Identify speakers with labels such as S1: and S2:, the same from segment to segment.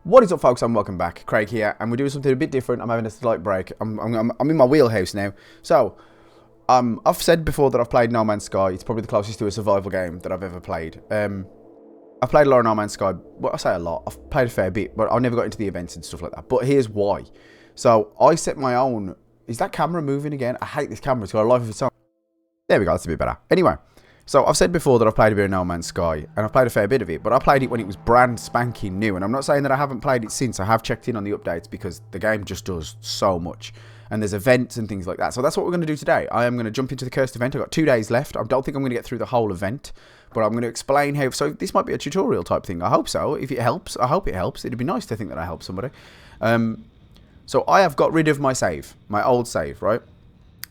S1: What is up, folks, and welcome back. Craig here, and we're doing something a bit different. I'm having a slight break. I'm in my wheelhouse now. So, I've said before that I've played No Man's Sky. It's probably the closest to a survival game that I've ever played. I've played a lot of No Man's Sky. Well, I say a lot. I've played a fair bit, but I never got into the events and stuff like that. But here's why. So, I set my own... Is that camera moving again? I hate this camera. It's got a life of its own. There we go. That's a bit better. Anyway. So, I've said before that I've played a bit of No Man's Sky, and I've played a fair bit of it, but I played it when it was brand spanking new, and I'm not saying that I haven't played it since. I have checked in on the updates, because the game just does so much, and there's events and things like that. So that's what we're going to do today. I am going to jump into the cursed event. I've got 2 days left. I don't think I'm going to get through the whole event, but I'm going to explain how... So this might be a tutorial type thing. I hope so. If it helps, I hope it helps. It'd be nice to think that I help somebody. So I have got rid of my save, my old save, right?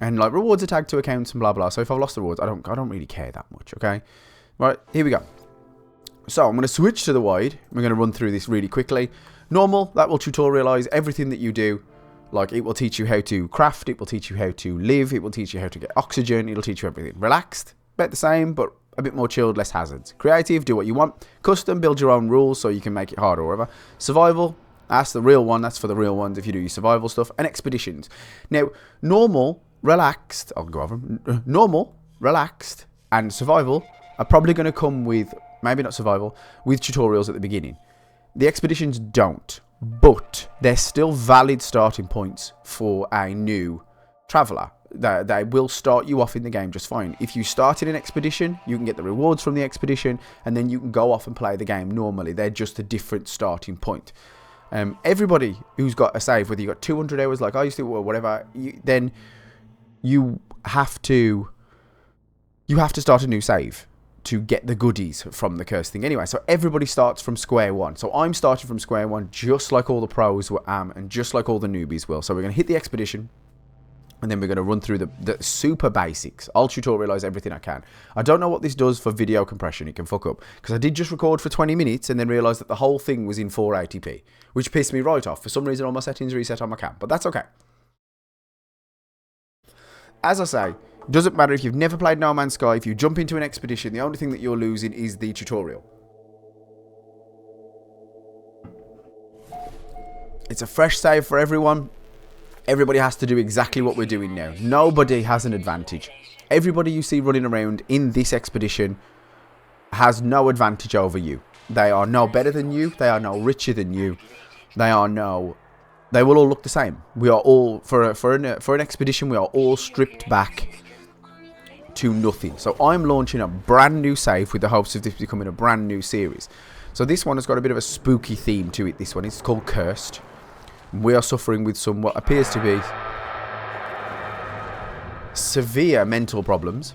S1: And like rewards are tagged to accounts and blah blah. So if I've lost the rewards, I don't really care that much, okay? Right, here we go. So I'm going to switch to the wide. We're going to run through this really quickly. Normal, that will tutorialize everything that you do. Like, it will teach you how to craft, it will teach you how to live, it will teach you how to get oxygen, it'll teach you everything. Relaxed, about the same, but a bit more chilled, less hazards. Creative, do what you want. Custom, build your own rules so you can make it harder or whatever. Survival, that's the real one, that's for the real ones if you do your survival stuff. And expeditions. Now, normal... Relaxed, I'll go over. Normal, relaxed, and survival are probably going to come with, maybe not survival, with tutorials at the beginning. The expeditions don't, but they're still valid starting points for a new traveller. They will start you off in the game just fine. If you start in an expedition, you can get the rewards from the expedition, and then you can go off and play the game normally. They're just a different starting point. Everybody who's got a save, whether you got 200 hours like I used to, or whatever, then... You have to start a new save to get the goodies from the curse thing anyway. So everybody starts from square one. So I'm starting from square one, just like all the pros and just like all the newbies will. So we're going to hit the expedition, and then we're going to run through the super basics. I'll tutorialize everything I can. I don't know what this does for video compression. It can fuck up, because I did just record for 20 minutes and then realized that the whole thing was in 480p, which pissed me right off. For some reason, all my settings reset on my cam, but that's okay. As I say, doesn't matter if you've never played No Man's Sky. If you jump into an expedition, the only thing that you're losing is the tutorial. It's a fresh save for everyone. Everybody has to do exactly what we're doing now. Nobody has an advantage. Everybody you see running around in this expedition has no advantage over you. They are no better than you. They are no richer than you. They will all look the same. We are all, for an expedition, we are all stripped back to nothing. So I'm launching a brand new save with the hopes of this becoming a brand new series. So this one has got a bit of a spooky theme to it, this one. It's called Cursed. We are suffering with some, what appears to be severe mental problems.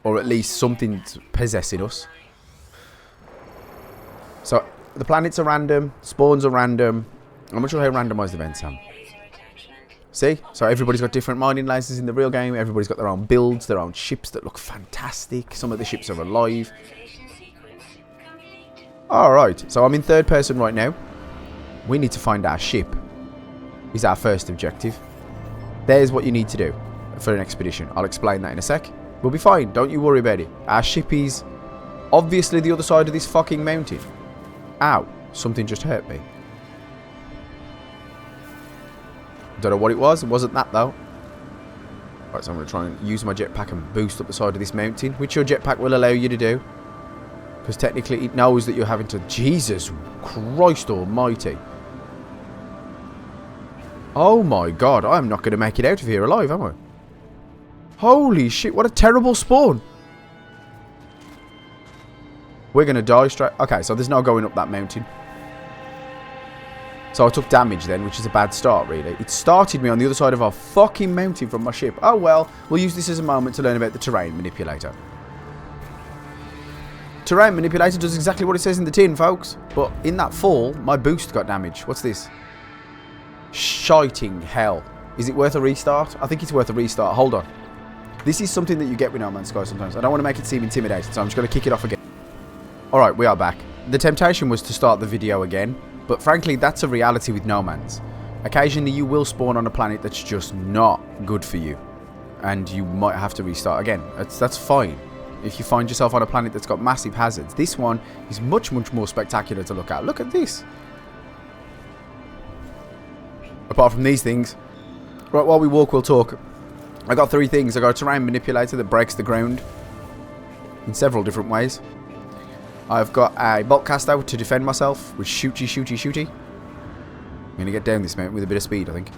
S1: Or at least something's possessing us. So the planets are random, spawns are random. I'm not sure how randomised events are. See? So everybody's got different mining lasers in the real game. Everybody's got their own builds, their own ships that look fantastic. Some of the ships are alive. Alright, so I'm in third person right now. We need to find our ship. Is our first objective. There's what you need to do for an expedition. I'll explain that in a sec. We'll be fine. Don't you worry about it. Our ship is obviously the other side of this fucking mountain. Ow. Something just hurt me. Don't know what it was. It wasn't that though. Right, so I'm going to try and use my jetpack and boost up the side of this mountain, which your jetpack will allow you to do, because technically it knows that you're having to... Jesus Christ almighty. Oh my god, I'm not going to make it out of here alive, am I? Holy shit, what a terrible spawn. We're going to die straight... Okay, so there's no going up that mountain. So I took damage then, which is a bad start, really. It started me on the other side of a fucking mountain from my ship. Oh well, we'll use this as a moment to learn about the terrain manipulator. Terrain manipulator does exactly what it says in the tin, folks. But in that fall, my boost got damaged. What's this? Shiting hell. Is it worth a restart? I think it's worth a restart. Hold on. This is something that you get with No Man's Sky sometimes. I don't want to make it seem intimidating, so I'm just going to kick it off again. Alright, we are back. The temptation was to start the video again. But frankly, that's a reality with No Man's. Occasionally you will spawn on a planet that's just not good for you. And you might have to restart again. That's fine. If you find yourself on a planet that's got massive hazards. This one is much, much more spectacular to look at. Look at this. Apart from these things. Right, while we walk, we'll talk. I got 3 things. I got a terrain manipulator that breaks the ground in several different ways. I've got a bolt caster to defend myself with shooty. I'm going to get down this mountain with a bit of speed, I think.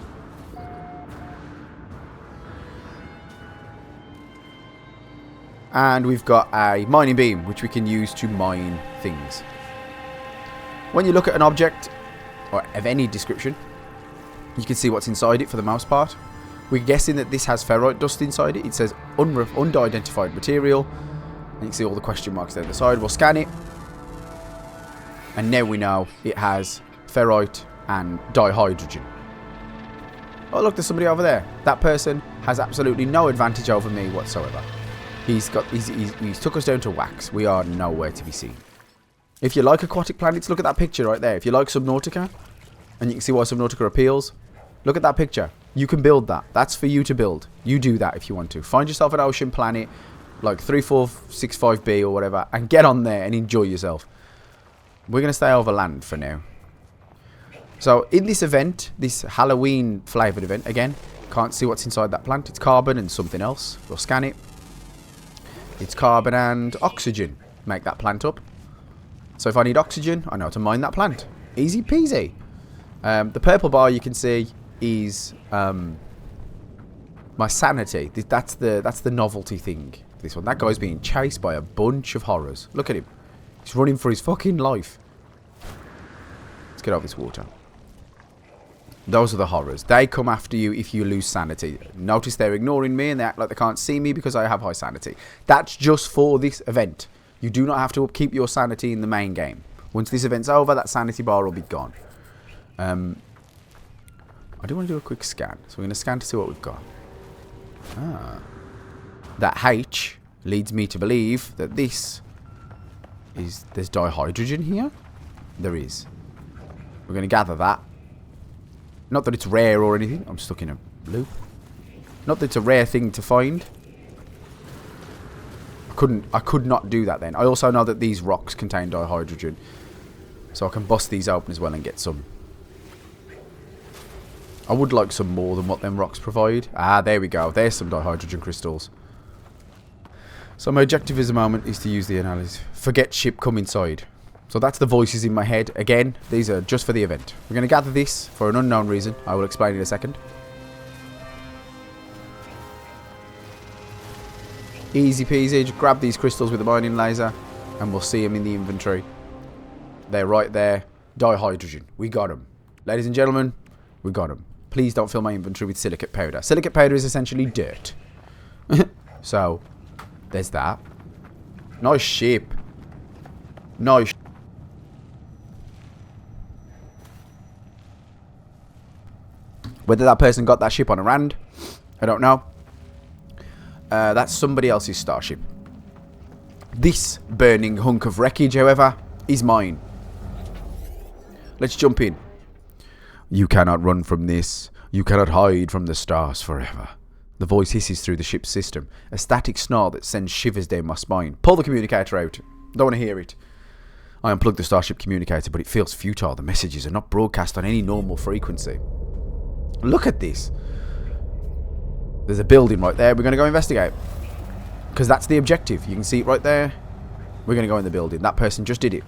S1: And we've got a mining beam, which we can use to mine things. When you look at an object, or of any description, you can see what's inside it for the most part. We're guessing that this has ferrite dust inside it. It says unidentified material. And you can see all the question marks down the side. We'll scan it. And now we know it has ferrite and dihydrogen. Oh, look, there's somebody over there. That person has absolutely no advantage over me whatsoever. He's took us down to wax. We are nowhere to be seen. If you like aquatic planets, look at that picture right there. If you like Subnautica, and you can see why Subnautica appeals, look at that picture. You can build that. That's for you to build. You do that if you want to. Find yourself an ocean planet, like 3465b or whatever, and get on there and enjoy yourself. We're going to stay over land for now. So, in this event, this Halloween flavoured event, again, can't see what's inside that plant. It's carbon and something else. We'll scan it. It's carbon and oxygen. Make that plant up. So if I need oxygen, I know how to mine that plant. Easy peasy. The purple bar you can see is my sanity. That's the novelty thing. This one. That guy's being chased by a bunch of horrors. Look at him. He's running for his fucking life. Let's get over this water. Those are the horrors. They come after you if you lose sanity. Notice they're ignoring me and they act like they can't see me because I have high sanity. That's just for this event. You do not have to upkeep your sanity in the main game. Once this event's over, that sanity bar will be gone. I do want to do a quick scan. So we're going to scan to see what we've got. That H leads me to believe that this is... There's dihydrogen here? There is. We're going to gather that. Not that it's rare or anything. I'm stuck in a loop. Not that it's a rare thing to find. I could not do that then. I also know that these rocks contain dihydrogen. So I can bust these open as well and get some. I would like some more than what them rocks provide. Ah, there we go. There's some dihydrogen crystals. So my objective at the moment is to use the analysis. Forget ship, come inside. So that's the voices in my head. Again, these are just for the event. We're going to gather this for an unknown reason. I will explain in a second. Easy peasy. Just grab these crystals with the mining laser and we'll see them in the inventory. They're right there. Dihydrogen. We got them. Ladies and gentlemen, we got them. Please don't fill my inventory with silicate powder. Silicate powder is essentially dirt. So, there's that. Nice ship. Nice. Whether that person got that ship on a rand, I don't know. That's somebody else's starship. This burning hunk of wreckage, however, is mine. Let's jump in. You cannot run from this. You cannot hide from the stars forever. The voice hisses through the ship's system. A static snarl that sends shivers down my spine. Pull the communicator out. Don't want to hear it. I unplugged the starship communicator, but it feels futile. The messages are not broadcast on any normal frequency. Look at this. There's a building right there. We're going to go investigate. Because that's the objective. You can see it right there. We're going to go in the building. That person just did it.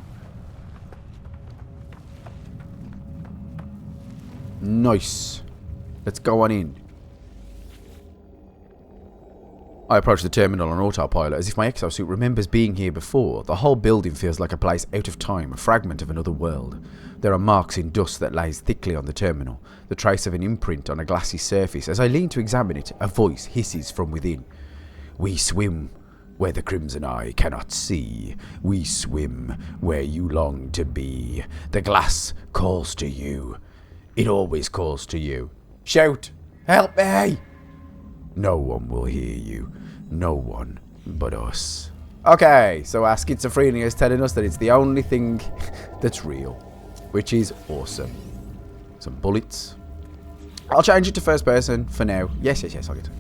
S1: Nice. Let's go on in. I approach the terminal on autopilot as if my exosuit remembers being here before. The whole building feels like a place out of time, a fragment of another world. There are marks in dust that lays thickly on the terminal, the trace of an imprint on a glassy surface. As I lean to examine it, a voice hisses from within. We swim where the crimson eye cannot see. We swim where you long to be. The glass calls to you. It always calls to you. Shout! Help me! No one will hear you. No one but us. Okay, so our schizophrenia is telling us that it's the only thing that's real, which is awesome. Some bullets. I'll change it to first person for now. Yes, I'll get it.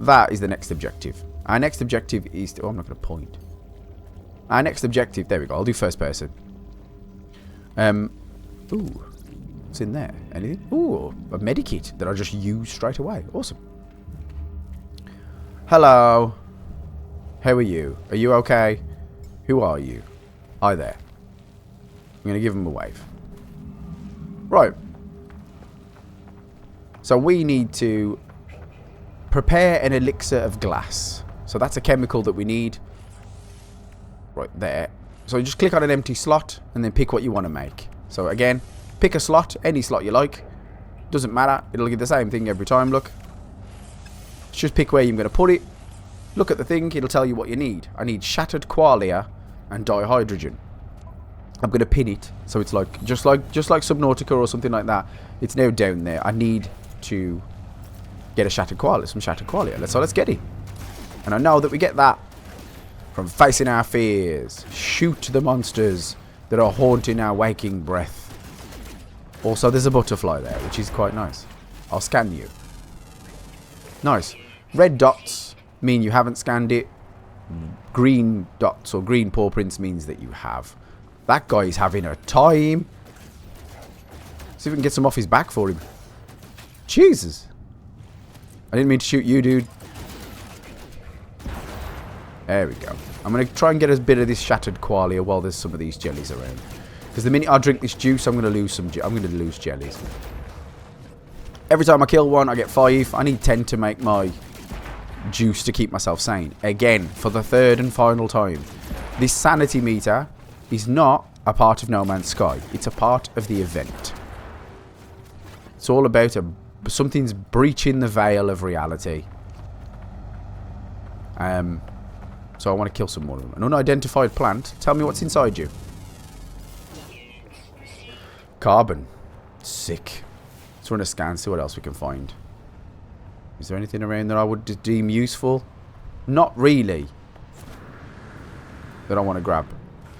S1: That is the next objective. Our next objective is to... Oh, I'm not going to point. Our next objective... There we go. I'll do first person. Ooh. What's in there? Anything? Ooh, a medikit that I just used straight away. Awesome. Hello. How are you? Are you okay? Who are you? Hi there. I'm going to give him a wave. Right. So we need to prepare an elixir of glass. So that's a chemical that we need. Right there. So you just click on an empty slot and then pick what you want to make. So again, pick a slot, any slot you like. Doesn't matter. It'll give the same thing every time, look. Just pick where you're going to put it. Look at the thing, it'll tell you what you need. I need shattered qualia and dihydrogen. I'm going to pin it. So it's like just like Subnautica or something like that. It's now down there. I need to get a shattered qualia, some shattered qualia. So let's get it. And I know that we get that from facing our fears. Shoot the monsters that are haunting our waking breath. Also, there's a butterfly there, which is quite nice. I'll scan you. Nice. Red dots mean you haven't scanned it. Green dots or green paw prints means that you have. That guy is having a time. See if we can get some off his back for him. Jesus. I didn't mean to shoot you, dude. There we go. I'm going to try and get a bit of this shattered qualia while there's some of these jellies around. Because the minute I drink this juice, I'm going to lose some. I'm going to lose jellies. Every time I kill one, I get 5. I need 10 to make my juice to keep myself sane. Again, for the third and final time. This sanity meter is not a part of No Man's Sky. It's a part of the event. It's all about something's breaching the veil of reality. So I want to kill some more of them. An unidentified plant. Tell me what's inside you. Carbon. Sick. Let's run a scan, see what else we can find. Is there anything around that I would deem useful? Not really. That I want to grab.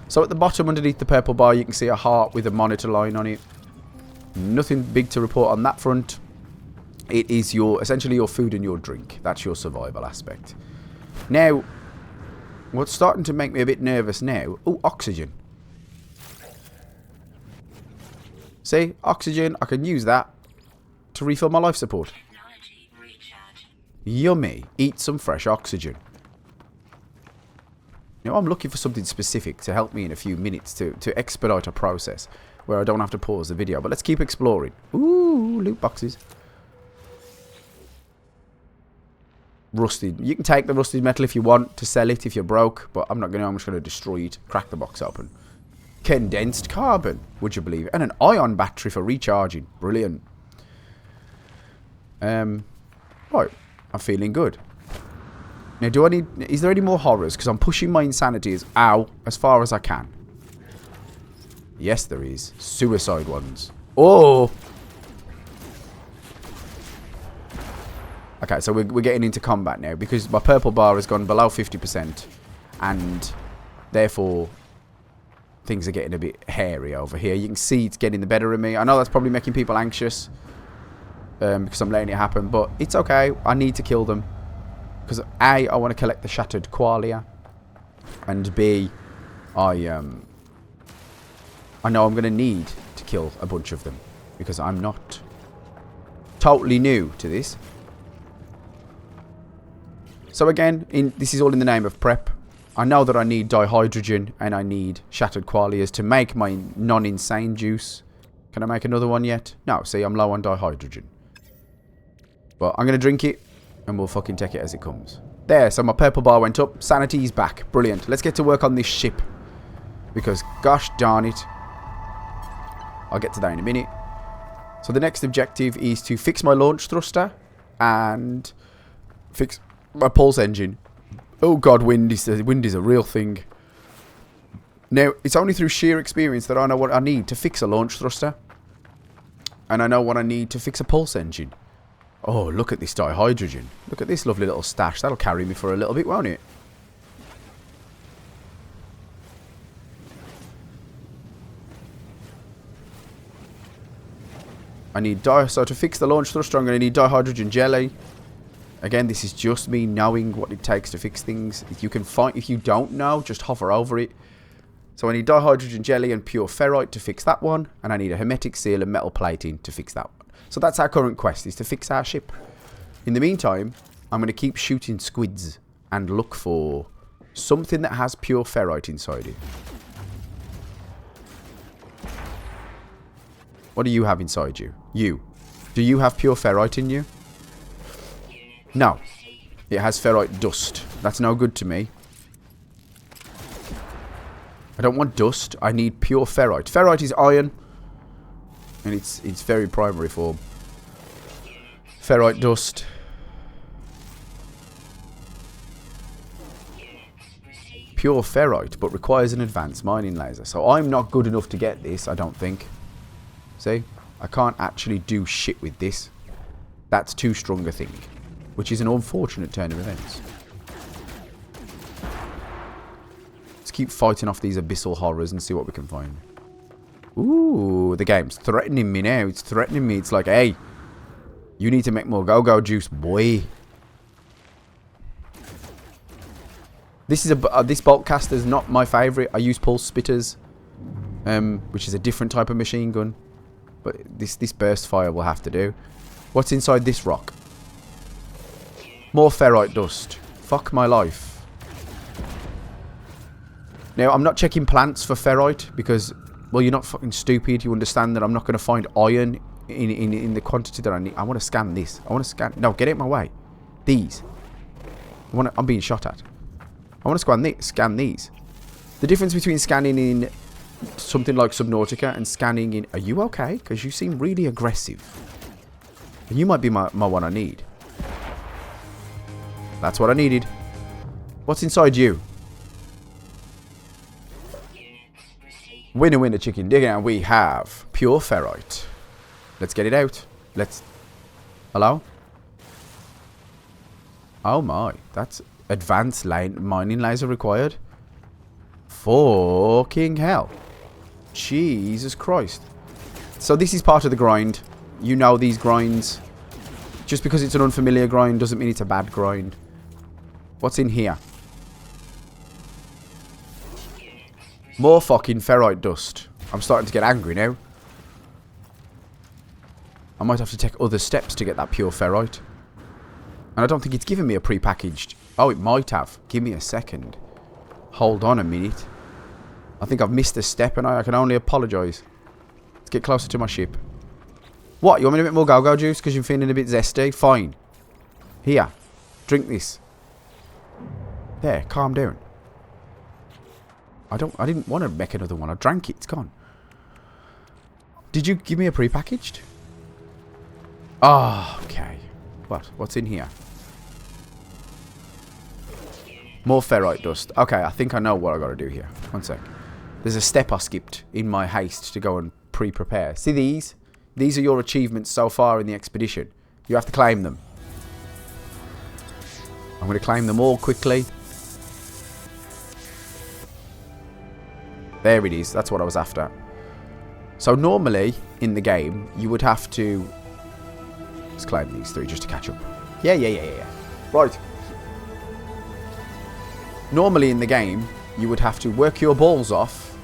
S1: So at the bottom underneath the purple bar you can see a heart with a monitor line on it. Nothing big to report on that front. It is essentially your food and your drink. That's your survival aspect. Now, what's starting to make me a bit nervous now... Oh, oxygen. See? Oxygen. I can use that to refill my life support. Yummy. Eat some fresh oxygen. You know, I'm looking for something specific to help me in a few minutes to expedite a process where I don't have to pause the video. But let's keep exploring. Ooh, loot boxes. Rusted. You can take the rusted metal if you want to sell it if you're broke, but I'm not going to. I'm just going to destroy it. Crack the box open. Condensed carbon. Would you believe it? And an ion battery for recharging. Brilliant. Right. I'm feeling good. Now, is there any more horrors? Because I'm pushing my insanity as far as I can. Yes, there is. Suicide ones. Oh! Okay, so we're getting into combat now. Because my purple bar has gone below 50%. And, therefore, things are getting a bit hairy over here. You can see it's getting the better of me. I know that's probably making people anxious. Because I'm letting it happen. But it's okay. I need to kill them. Because A, I want to collect the shattered qualia. And B, I know I'm going to need to kill a bunch of them. Because I'm not totally new to this. So again, this is all in the name of prep. I know that I need dihydrogen and I need shattered qualias to make my non-insane juice. Can I make another one yet? No, see, I'm low on dihydrogen. But I'm going to drink it. And we'll fucking take it as it comes. There, so my purple bar went up. Sanity's back. Brilliant. Let's get to work on this ship. Because, gosh darn it. I'll get to that in a minute. So the next objective is to fix my launch thruster. And fix my pulse engine. Oh god, wind is a real thing. Now, it's only through sheer experience that I know what I need to fix a launch thruster. And I know what I need to fix a pulse engine. Oh, look at this dihydrogen. Look at this lovely little stash. That'll carry me for a little bit, won't it? I need so to fix the launch thruster, I'm going to need dihydrogen jelly. Again, this is just me knowing what it takes to fix things. If you don't know, just hover over it. So I need dihydrogen jelly and pure ferrite to fix that one. And I need a hermetic seal and metal plating to fix that one. So that's our current quest, is to fix our ship. In the meantime, I'm going to keep shooting squids and look for something that has pure ferrite inside it. What do you have inside you? You. Do you have pure ferrite in you? No. It has ferrite dust. That's no good to me. I don't want dust. I need pure ferrite. Ferrite is iron. And it's very primary form. Ferrite dust. Pure ferrite, but requires an advanced mining laser. So I'm not good enough to get this, I don't think. See? I can't actually do shit with this. That's too strong a thing. Which is an unfortunate turn of events. Let's keep fighting off these abyssal horrors and see what we can find. Ooh, the game's threatening me now. It's threatening me. It's like, hey, you need to make more go-go juice, boy. This is this bolt caster is not my favourite. I use pulse spitters, which is a different type of machine gun. But this burst fire will have to do. What's inside this rock? More ferrite dust. Fuck my life. Now, I'm not checking plants for ferrite because, well, you're not fucking stupid. You understand that I'm not going to find iron in the quantity that I need. I want to scan this. I want to scan... No, get out of my way. These. I'm being shot at. I want to scan these. The difference between scanning in something like Subnautica and scanning in... Are you okay? Because you seem really aggressive. And you might be my one I need. That's what I needed. What's inside you? Winner, winner, chicken dinner. And we have pure ferrite. Let's get it out. Let's... Hello? Oh my. That's advanced mining laser required. Fucking hell. Jesus Christ. So this is part of the grind. You know these grinds. Just because it's an unfamiliar grind doesn't mean it's a bad grind. What's in here? More fucking ferrite dust. I'm starting to get angry now. I might have to take other steps to get that pure ferrite. And I don't think it's given me a pre-packaged... Oh, it might have. Give me a second. Hold on a minute. I think I've missed a step and I can only apologise. Let's get closer to my ship. What? You want me a bit more go-go juice because you're feeling a bit zesty? Fine. Here. Drink this. There. Calm down. I didn't want to make another one. I drank it. It's gone. Did you give me a pre-packaged? Oh, okay. What's in here? More ferrite dust. Okay, I think I know what I got to do here. One sec. There's a step I skipped in my haste to go and pre-prepare. See these? These are your achievements so far in the expedition. You have to claim them. I'm going to claim them all quickly. There it is. That's what I was after. So normally, in the game, you would have to... Let's claim these three just to catch up. Yeah. Right. Normally in the game, you would have to work your balls off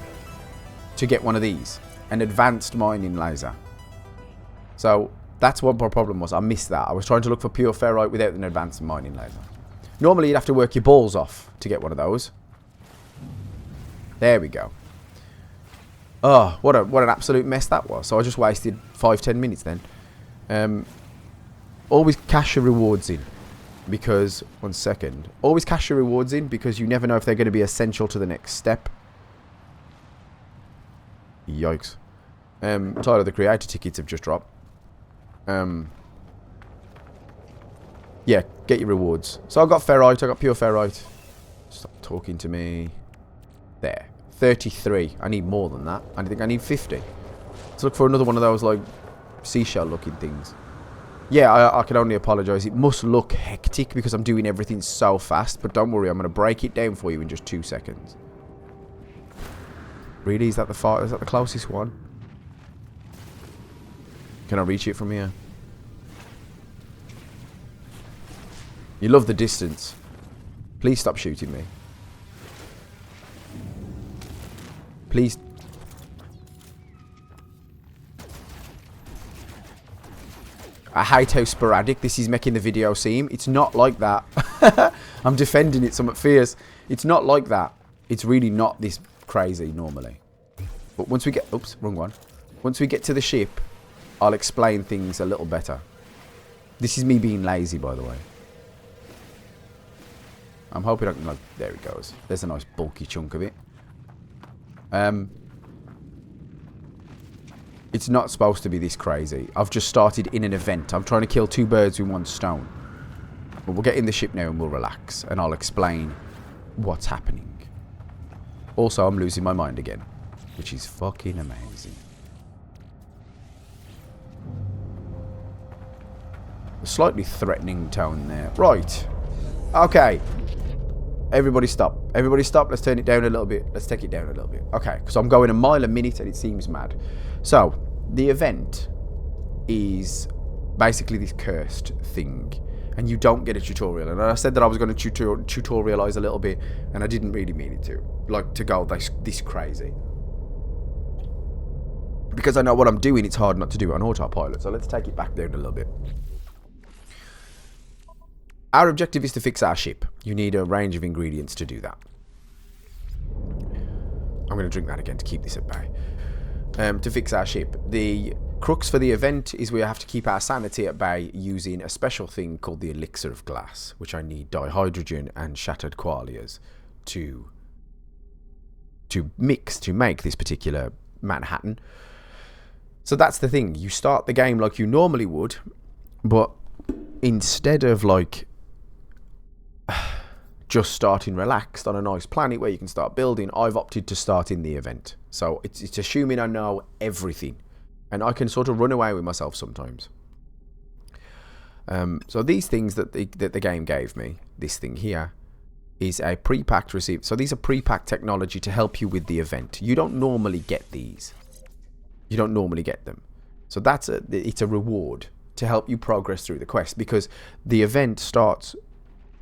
S1: to get one of these. An advanced mining laser. So, that's what my problem was. I missed that. I was trying to look for pure ferrite without an advanced mining laser. Normally, you'd have to work your balls off to get one of those. There we go. Oh, what an absolute mess that was. So, I just wasted 5-10 minutes then. Always cash your rewards in. Because, one second. Always cash your rewards in because you never know if they're going to be essential to the next step. Yikes. Tyler, the creator tickets have just dropped. Yeah, get your rewards. So I got ferrite, I got pure ferrite. Stop talking to me. There. 33. I need more than that. I think I need 50. Let's look for another one of those, like, seashell looking things. Yeah, I can only apologise. It must look hectic because I'm doing everything so fast. But don't worry, I'm going to break it down for you in just 2 seconds. Really? Is that the closest one? Can I reach it from here? You love the distance. Please stop shooting me. Please. I hate how sporadic this is making the video seem. It's not like that. I'm defending it somewhat fierce. It's not like that. It's really not this crazy normally. But once we get... Oops, wrong one. Once we get to the ship, I'll explain things a little better. This is me being lazy, by the way. I'm hoping I can... Like, there it goes. There's a nice bulky chunk of it. It's not supposed to be this crazy. I've just started in an event. I'm trying to kill 2 birds with 1 stone. But we'll get in the ship now and we'll relax. And I'll explain what's happening. Also, I'm losing my mind again. Which is fucking amazing. A slightly threatening tone there. Right. Okay. Everybody stop. Everybody stop. Let's turn it down a little bit. Let's take it down a little bit. Okay. Because I'm going a mile a minute and it seems mad. So, the event is basically this cursed thing. And you don't get a tutorial. And I said that I was going to tutorialize a little bit. And I didn't really mean it to. Like, to go this crazy. Because I know what I'm doing, it's hard not to do it on autopilot. So let's take it back down a little bit. Our objective is to fix our ship. You need a range of ingredients to do that. I'm going to drink that again to keep this at bay. To fix our ship. The crux for the event is we have to keep our sanity at bay using a special thing called the elixir of glass, which I need dihydrogen and shattered qualias to mix to make this particular Manhattan. So that's the thing. You start the game like you normally would, but instead of like just starting relaxed on a nice planet where you can start building, I've opted to start in the event. So it's assuming I know everything, and I can sort of run away with myself sometimes. So these things that the game gave me, this thing here, is a pre-packed receipt. So these are pre-packed technology to help you with the event. You don't normally get these. You don't normally get them. So it's a reward to help you progress through the quest, because the event starts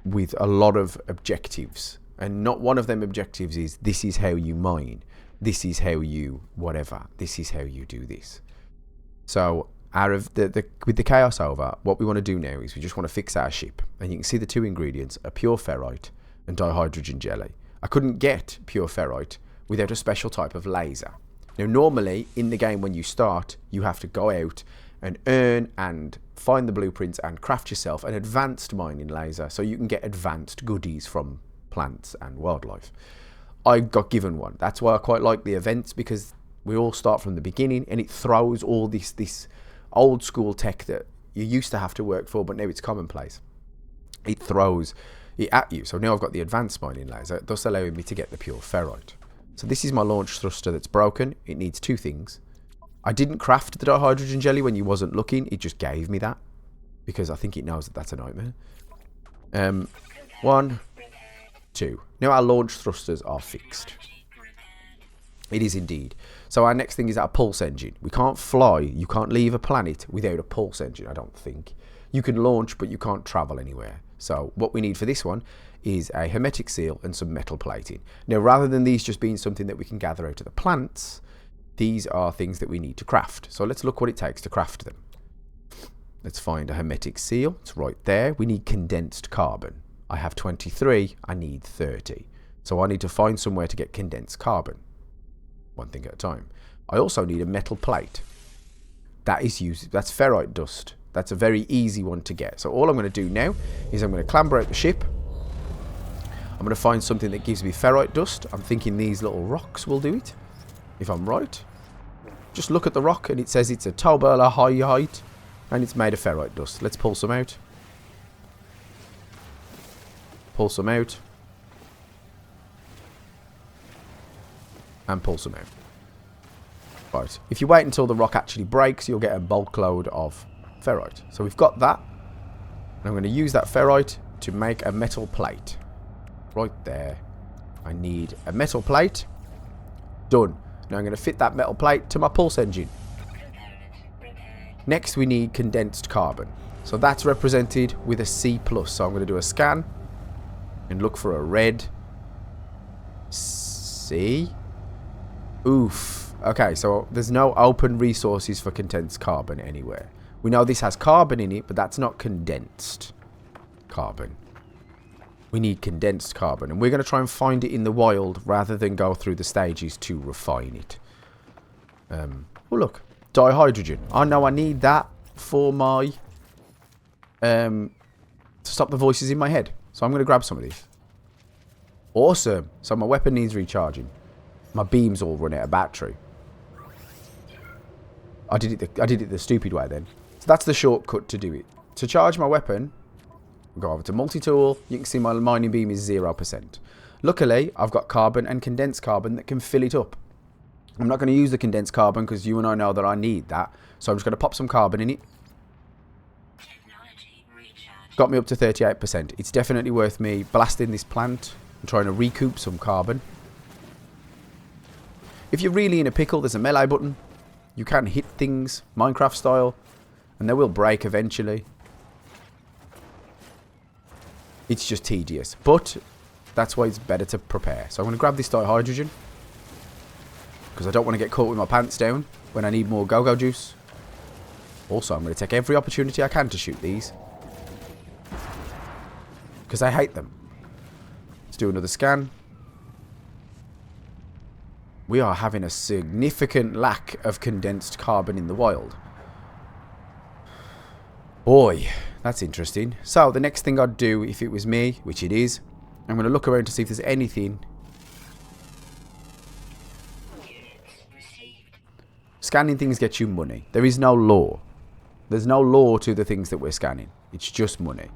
S1: with a lot of objectives, and not one of them objectives is this is how you mine, this is how you whatever, this is how you do this. So with the chaos over, what we want to do now is we just want to fix our ship, and you can see the 2 ingredients are pure ferrite and dihydrogen jelly. I couldn't get pure ferrite without a special type of laser. Now normally in the game when you start, you have to go out and earn and find the blueprints and craft yourself an advanced mining laser so you can get advanced goodies from plants and wildlife. I got given one. That's why I quite like the events, because we all start from the beginning and it throws all this old school tech that you used to have to work for, but now it's commonplace. It throws it at you. So now I've got the advanced mining laser, thus allowing me to get the pure ferrite. So this is my launch thruster that's broken. It needs 2 things. I didn't craft the dihydrogen jelly when you wasn't looking. It just gave me that, because I think it knows that that's a nightmare. 1, 2. Now our launch thrusters are fixed. It is indeed. So our next thing is our pulse engine. We can't fly. You can't leave a planet without a pulse engine, I don't think. You can launch, but you can't travel anywhere. So what we need for this one is a hermetic seal and some metal plating. Now, rather than these just being something that we can gather out of the plants, these are things that we need to craft. So let's look what it takes to craft them. Let's find a hermetic seal. It's right there. We need condensed carbon. I have 23. I need 30. So I need to find somewhere to get condensed carbon. One thing at a time. I also need a metal plate. That's ferrite dust. That's a very easy one to get. So all I'm going to do now is I'm going to clamber out the ship. I'm going to find something that gives me ferrite dust. I'm thinking these little rocks will do it, if I'm right. Just look at the rock and it says it's a Tauberla high height and it's made of ferrite dust. Let's pull some out. Pull some out. And pull some out. Right. If you wait until the rock actually breaks, you'll get a bulk load of ferrite. So we've got that. And I'm going to use that ferrite to make a metal plate. Right there. I need a metal plate. Done. Now I'm going to fit that metal plate to my pulse engine. Next we need condensed carbon. So that's represented with a C+. So I'm going to do a scan and look for a red C. Oof. Okay, so there's no open resources for condensed carbon anywhere. We know this has carbon in it, but that's not condensed carbon. We need condensed carbon, and we're going to try and find it in the wild rather than go through the stages to refine it. Oh, look. Dihydrogen. I know I need that for my... to stop the voices in my head. So I'm going to grab some of these. Awesome. So my weapon needs recharging. My beams all run out of battery. I did it the stupid way then. So that's the shortcut to do it. To charge my weapon, go over to multi-tool. You can see my mining beam is 0%. Luckily, I've got carbon and condensed carbon that can fill it up. I'm not going to use the condensed carbon because you and I know that I need that. So I'm just going to pop some carbon in it. Got me up to 38%. It's definitely worth me blasting this plant and trying to recoup some carbon. If you're really in a pickle, there's a melee button. You can hit things, Minecraft style, and they will break eventually. It's just tedious, but that's why it's better to prepare. So I'm going to grab this dihydrogen because I don't want to get caught with my pants down when I need more go-go juice. Also, I'm going to take every opportunity I can to shoot these because I hate them. Let's do another scan. We are having a significant lack of condensed carbon in the wild. Boy, that's interesting. So the next thing I'd do if it was me, which it is, I'm going to look around to see if there's anything. Scanning things gets you money. There is no law. There's no law to the things that we're scanning. It's just money.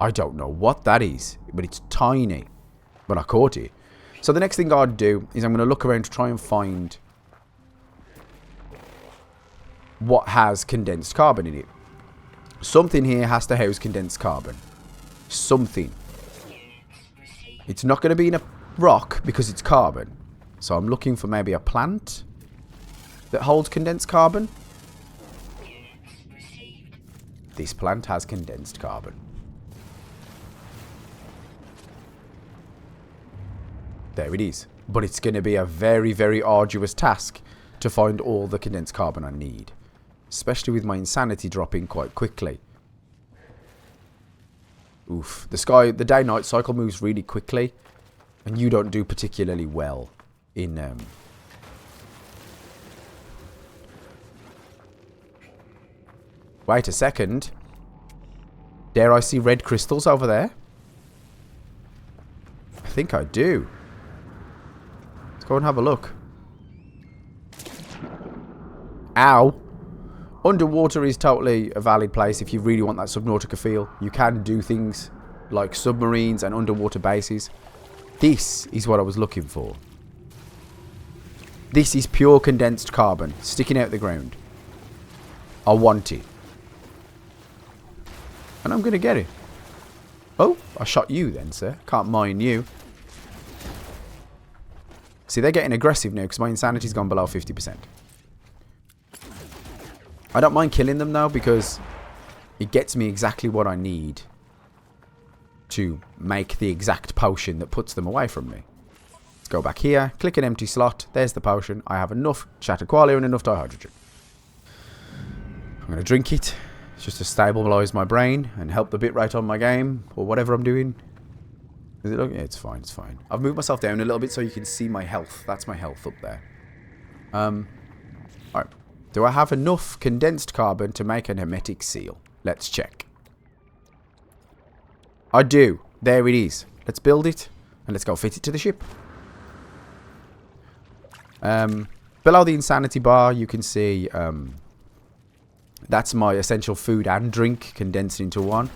S1: I don't know what that is, but it's tiny. But I caught it. So the next thing I'd do is I'm going to look around to try and find what has condensed carbon in it. Something here has to house condensed carbon. Something. It's not going to be in a rock because it's carbon. So I'm looking for maybe a plant that holds condensed carbon. This plant has condensed carbon. There it is. But it's going to be a very, very arduous task to find all the condensed carbon I need. Especially with my insanity dropping quite quickly. Oof. The day-night cycle moves really quickly. And you don't do particularly well in... Wait a second. Dare I see red crystals over there? I think I do. Go and have a look. Ow. Underwater is totally a valid place if you really want that Subnautica feel. You can do things like submarines and underwater bases. This is what I was looking for. This is pure condensed carbon sticking out the ground. I want it. And I'm going to get it. Oh, I shot you then, sir. Can't mine you. See, they're getting aggressive now because my insanity's gone below 50%. I don't mind killing them though because it gets me exactly what I need to make the exact potion that puts them away from me. Let's go back here, click an empty slot. There's the potion. I have enough Chatterqualia and enough dihydrogen. I'm going to drink it just to stabilise my brain and help the bitrate on my game or whatever I'm doing. Is it okay? Yeah, it's fine, it's fine. I've moved myself down a little bit so you can see my health. That's my health up there. Alright. Do I have enough condensed carbon to make an hermetic seal? Let's check. I do. There it is. Let's build it and let's go fit it to the ship. Below the insanity bar you can see that's my essential food and drink condensed into one.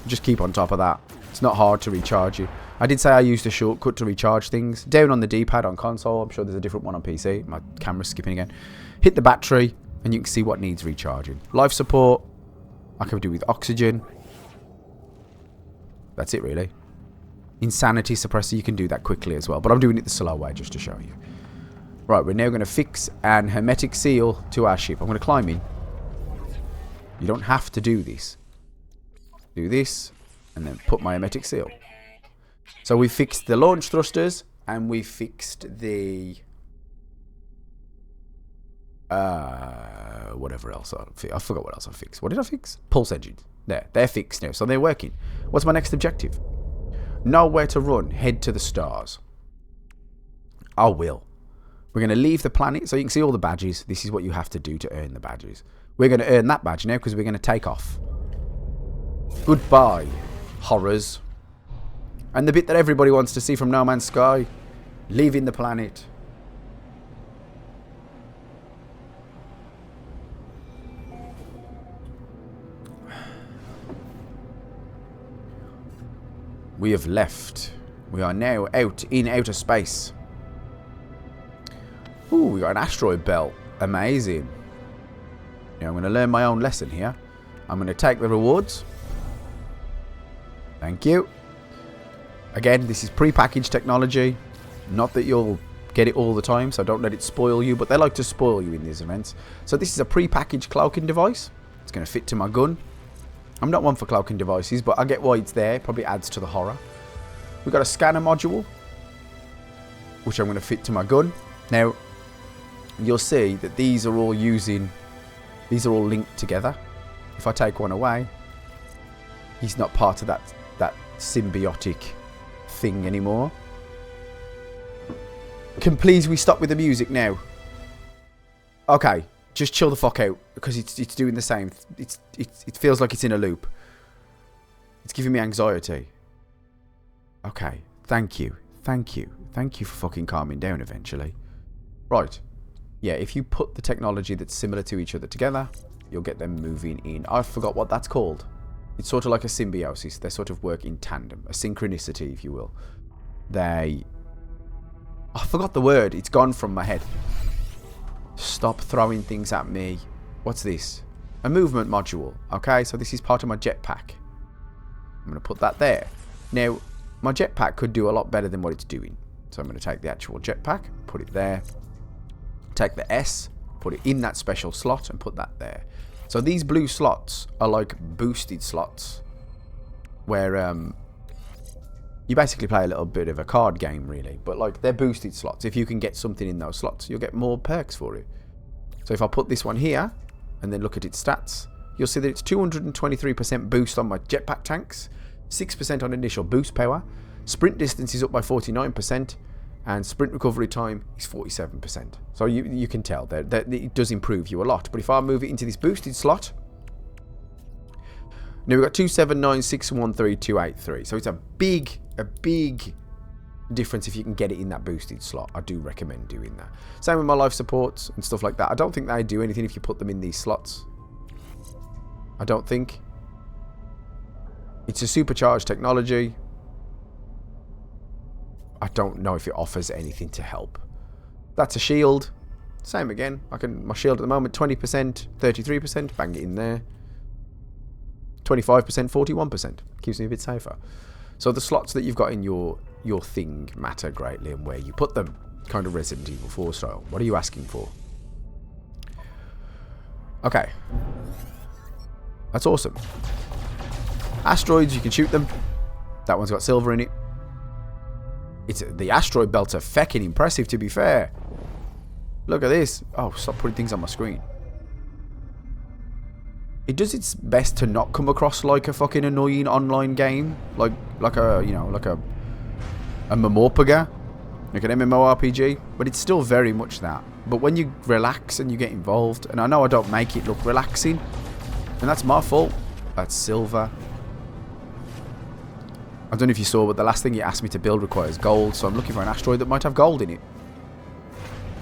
S1: Just keep on top of that. It's not hard to recharge you. I did say I used a shortcut to recharge things. Down on the D-pad on console. I'm sure there's a different one on PC. My camera's skipping again. Hit the battery and you can see what needs recharging. Life support. I can do with oxygen. That's it really. Insanity suppressor. You can do that quickly as well. But I'm doing it the slow way just to show you. Right, we're now going to fix an hermetic seal to our ship. I'm going to climb in. You don't have to do this. Do this, and then put my hermetic seal. So we fixed the launch thrusters, and we fixed the... whatever else I forgot what else I fixed. What did I fix? Pulse engines. There, they're fixed now, so they're working. What's my next objective? Know where to run. Head to the stars. I will. We're going to leave the planet, so you can see all the badges. This is what you have to do to earn the badges. We're going to earn that badge now because we're going to take off. Goodbye, horrors. And the bit that everybody wants to see from No Man's Sky, leaving the planet. We have left. We are now out in outer space. Ooh, we got an asteroid belt. Amazing. Now I'm going to learn my own lesson here. I'm going to take the rewards. Thank you. Again, this is pre-packaged technology. Not that you'll get it all the time, so don't let it spoil you. But they like to spoil you in these events. So this is a pre-packaged cloaking device. It's going to fit to my gun. I'm not one for cloaking devices, but I get why it's there. It probably adds to the horror. We've got a scanner module, which I'm going to fit to my gun. Now, you'll see that these are all linked together. If I take one away, he's not part of that symbiotic thing anymore. Can please we stop with the music now? Okay. Just chill the fuck out, because it's doing the same. It feels like it's in a loop. It's giving me anxiety. Okay, thank you. Thank you for fucking calming down eventually. Right. Yeah, if you put the technology that's similar to each other together, you'll get them moving in. I forgot what that's called. It's sort of like a symbiosis. They sort of work in tandem. A synchronicity, if you will. I forgot the word. It's gone from my head. Stop throwing things at me. What's this? A movement module. Okay, so this is part of my jetpack. I'm going to put that there. Now, my jetpack could do a lot better than what it's doing. So I'm going to take the actual jetpack, put it there. Take the S, put it in that special slot, and put that there. So these blue slots are like boosted slots. Where you basically play a little bit of a card game, really. But like, they're boosted slots. If you can get something in those slots, you'll get more perks for it. So if I put this one here, and then look at its stats, you'll see that it's 223% boost on my jetpack tanks, 6% on initial boost power, sprint distance is up by 49%, and sprint recovery time is 47%. So you can tell that it does improve you a lot. But if I move it into this boosted slot, now we've got 279613283. So it's a big difference if you can get it in that boosted slot. I do recommend doing that. Same with my life supports and stuff like that. I don't think they do anything if you put them in these slots. I don't think. It's a supercharged technology. I don't know if it offers anything to help. That's a shield. Same again. My shield at the moment, 20%, 33%. Bang it in there. 25%, 41%. Keeps me a bit safer. So the slots that you've got in your thing matter greatly, and where you put them. Kind of Resident Evil 4 style. What are you asking for? Okay. That's awesome. Asteroids, you can shoot them. That one's got silver in it. The asteroid belts are feckin' impressive, to be fair. Look at this. Oh, stop putting things on my screen. It does its best to not come across like a fucking annoying online game, like a Mamorpaga, like an MMORPG, but it's still very much that. But when you relax and you get involved, and I know I don't make it look relaxing, and that's my fault. That's silver. I don't know if you saw, but the last thing you asked me to build requires gold, so I'm looking for an asteroid that might have gold in it.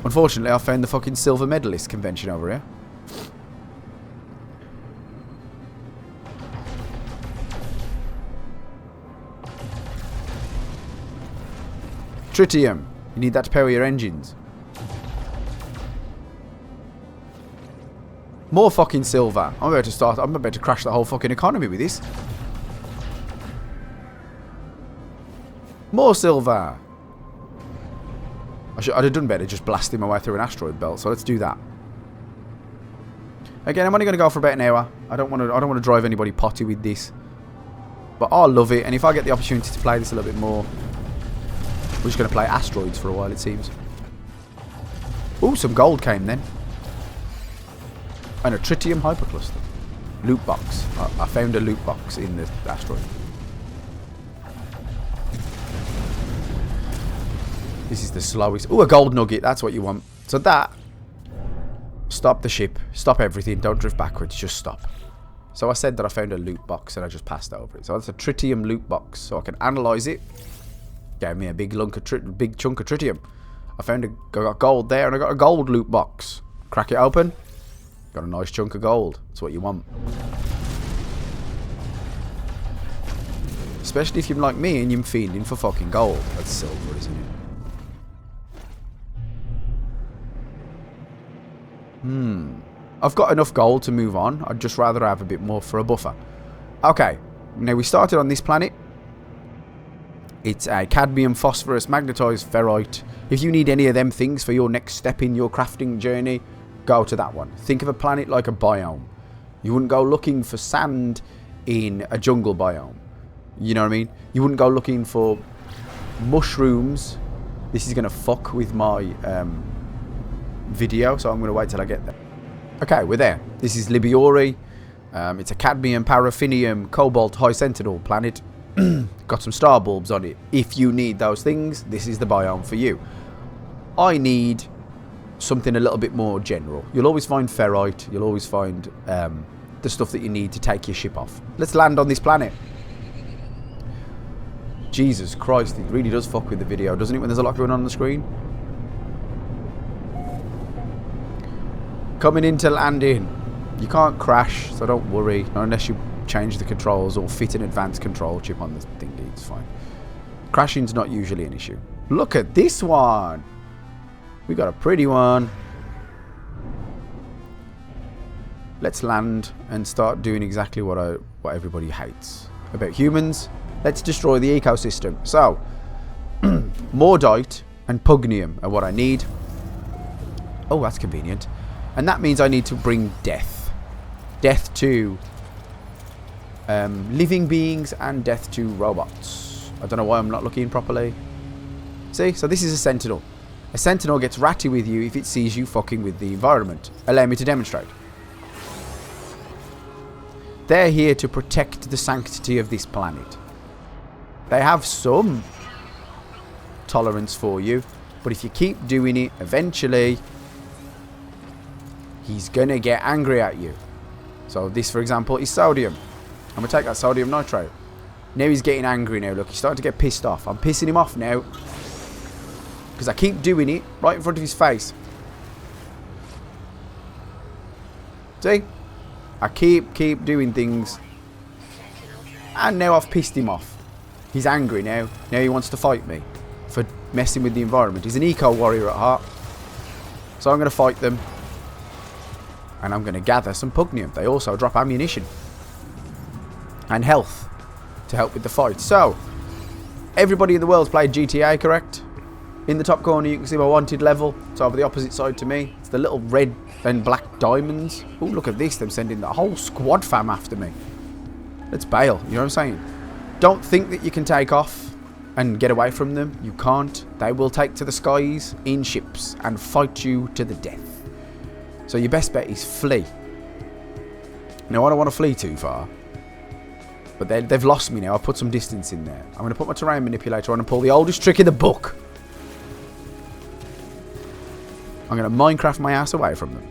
S1: Unfortunately, I found the fucking silver medalist convention over here. Tritium. You need that to power your engines. More fucking silver. I'm about to crash the whole fucking economy with this. More silver. I'd have done better just blasting my way through an asteroid belt, so let's do that. Again, I'm only going to go for about an hour. I don't want to drive anybody potty with this. But I love it, and if I get the opportunity to play this a little bit more, we're just going to play Asteroids for a while, it seems. Ooh, some gold came then. And a tritium hypercluster. Loot box. I found a loot box in the asteroid. This is the slowest. Ooh, a gold nugget. That's what you want. So that. Stop the ship. Stop everything. Don't drift backwards. Just stop. So I said that I found a loot box and I just passed over it. So that's a tritium loot box. So I can analyze it. Gave me a big chunk of tritium. I got gold there and I got a gold loot box. Crack it open. Got a nice chunk of gold. That's what you want. Especially if you're like me and you're fiending for fucking gold. That's silver, isn't it? I've got enough gold to move on. I'd just rather have a bit more for a buffer. Okay. Now we started on this planet. It's a cadmium, phosphorus, magnetized ferrite. If you need any of them things for your next step in your crafting journey, go to that one. Think of a planet like a biome. You wouldn't go looking for sand in a jungle biome. You know what I mean? You wouldn't go looking for mushrooms. This is going to fuck with my video, so I'm going to wait till I get there. Okay, we're there. This is Libiori. It's a cadmium, paraffinium, cobalt, high sentinel planet. Got some star bulbs on it. If you need those things, this is the biome for you. I need something a little bit more general. You'll always find ferrite. You'll always find the stuff that you need to take your ship off. Let's land on this planet. Jesus Christ, it really does fuck with the video, doesn't it, when there's a lot going on the screen? Coming into landing. You can't crash, so don't worry. Not unless you change the controls or fit an advanced control chip on the thingy, it's fine. Crashing's not usually an issue. Look at this one. We got a pretty one. Let's land and start doing exactly what everybody hates about humans. Let's destroy the ecosystem. So, Mordite and Pugnium are what I need. Oh, that's convenient. And that means I need to bring death. Death to living beings and death to robots. I don't know why I'm not looking properly. See? So this is a sentinel. A sentinel gets ratty with you if it sees you fucking with the environment. Allow me to demonstrate. They're here to protect the sanctity of this planet. They have some tolerance for you, but if you keep doing it, eventually he's gonna get angry at you. So this, for example, is sodium. I'm gonna take that sodium nitrate. Now he's getting angry now. Look, he's starting to get pissed off. I'm pissing him off now because I keep doing it right in front of his face. See? I keep doing things, and now I've pissed him off. He's angry now. Now he wants to fight me for messing with the environment. He's an eco-warrior at heart. So I'm going to fight them. And I'm going to gather some Pugnium. They also drop ammunition. And health. To help with the fight. So, everybody in the world's played GTA, correct? In the top corner you can see my wanted level. It's over the opposite side to me. It's the little red and black diamonds. Oh, look at this. They're sending the whole squad fam after me. Let's bail. You know what I'm saying? Don't think that you can take off and get away from them. You can't. They will take to the skies in ships and fight you to the death. So your best bet is flee. Now I don't want to flee too far, but they've lost me now. I've put some distance in there. I'm going to put my terrain manipulator on and pull the oldest trick in the book. I'm going to Minecraft my ass away from them.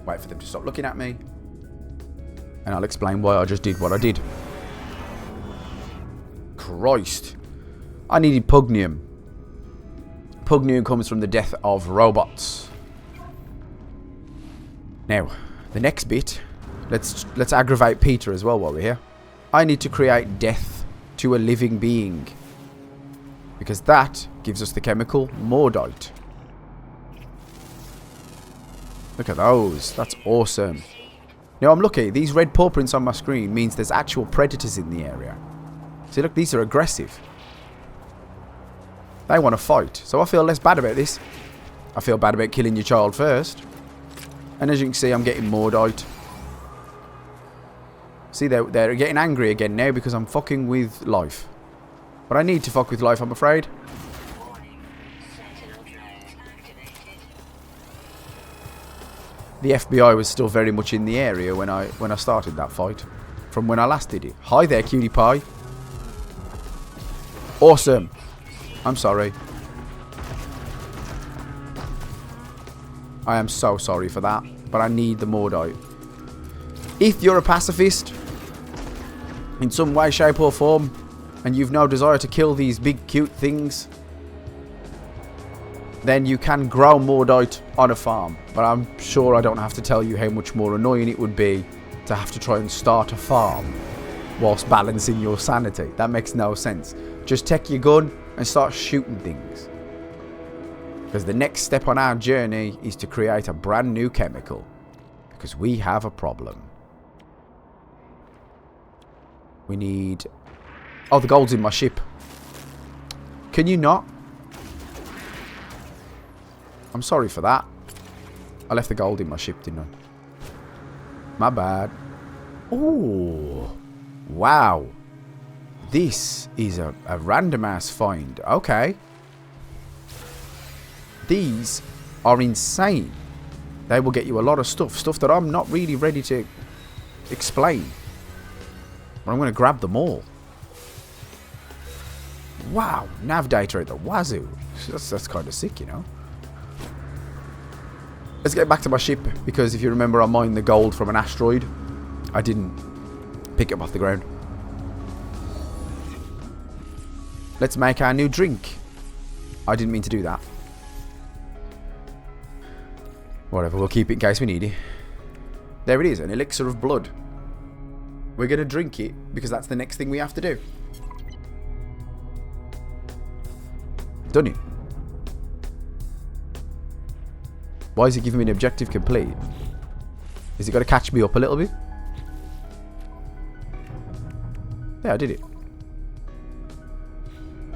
S1: Wait for them to stop looking at me. And I'll explain why I just did what I did. Christ. I needed Pugnium. Pugnium comes from the death of robots. Now, the next bit. Let's aggravate Peter as well while we're here. I need to create death to a living being. Because that gives us the chemical Mordite. Look at those. That's awesome. Now I'm lucky. These red paw prints on my screen means there's actual predators in the area. See, look, these are aggressive. They want to fight. So I feel less bad about this. I feel bad about killing your child first. And as you can see, I'm getting Mordite. See, they're getting angry again now because I'm fucking with life. But I need to fuck with life, I'm afraid. The FBI was still very much in the area when I started that fight. From when I last did it. Hi there, cutie pie. Awesome. I'm sorry. I am so sorry for that. But I need the Mordite. If you're a pacifist, in some way, shape or form, and you've no desire to kill these big cute things, then you can grow Mordite on a farm. But I'm sure I don't have to tell you how much more annoying it would be to have to try and start a farm whilst balancing your sanity. That makes no sense. Just take your gun and start shooting things. Because the next step on our journey is to create a brand new chemical. Because we have a problem. We need... Oh, the gold's in my ship. Can you not? I'm sorry for that. I left the gold in my ship, didn't I? My bad. Ooh. Wow. This is a random ass find. Okay. These are insane. They will get you a lot of stuff. Stuff that I'm not really ready to explain. But I'm going to grab them all. Wow. Nav data at the wazoo. That's kind of sick, you know. Let's get back to my ship. Because if you remember, I mined the gold from an asteroid. I didn't pick it up off the ground. Let's make our new drink. I didn't mean to do that. Whatever, we'll keep it in case we need it. There it is, an elixir of blood. We're going to drink it because that's the next thing we have to do. Done it. Why is it giving me an objective complete? Is it got to catch me up a little bit? Yeah, I did it.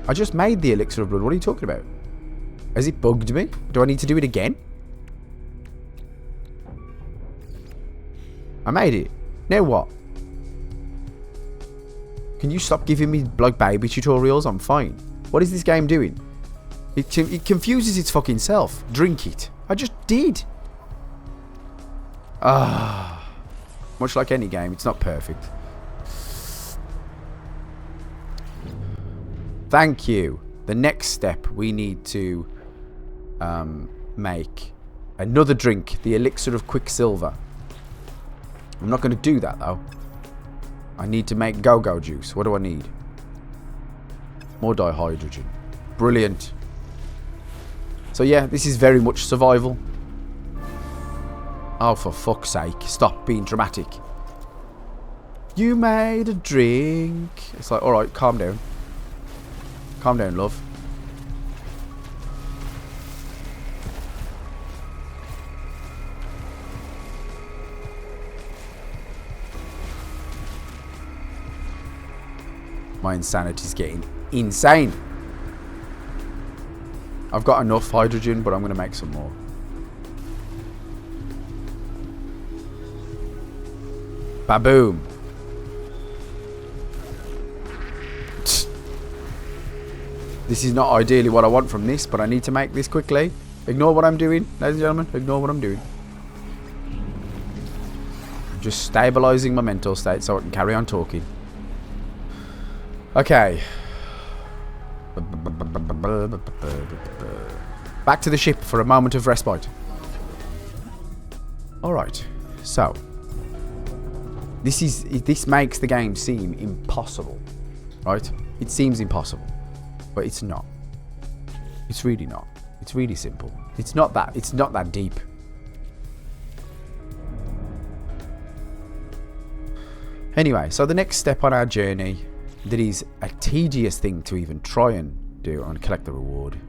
S1: I just made the elixir of blood. What are you talking about? Has it bugged me? Do I need to do it again? I made it. Now what? Can you stop giving me like baby tutorials? I'm fine. What is this game doing? It confuses its fucking self. Drink it. I just did. Much like any game, it's not perfect. Thank you. The next step, we need to make another drink, the elixir of quicksilver. I'm not going to do that though. I need to make go-go juice. What do I need? More dihydrogen. Brilliant. So yeah, this is very much survival. Oh, for fuck's sake. Stop being dramatic. You made a drink. It's like, alright, calm down. Calm down, love. My insanity's getting insane. I've got enough hydrogen, but I'm going to make some more. Baboom. This is not ideally what I want from this, but I need to make this quickly. Ignore what I'm doing, ladies and gentlemen. Ignore what I'm doing. Just stabilising my mental state so I can carry on talking. Okay. Back to the ship for a moment of respite. Alright, so this makes the game seem impossible. Right? It seems impossible. But it's not. It's really not. It's really simple. It's not that deep. Anyway, so the next step on our journey, that is a tedious thing to even try and do, and collect the reward.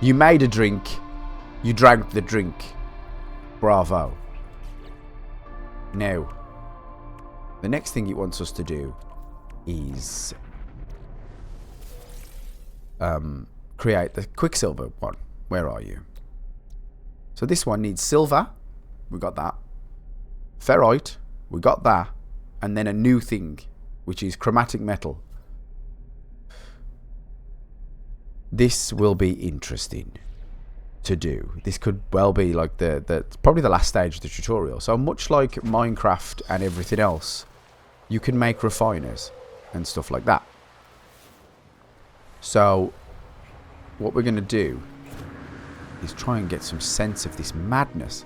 S1: You made a drink. You drank the drink. Bravo. Now, the next thing it wants us to do is create the quicksilver one. Where are you? So this one needs silver. We got that. Ferrite. We got that. And then a new thing, which is chromatic metal. This will be interesting to do. This could well be like probably the last stage of the tutorial. So much like Minecraft and everything else, you can make refiners and stuff like that. So what we're going to do is try and get some sense of this madness.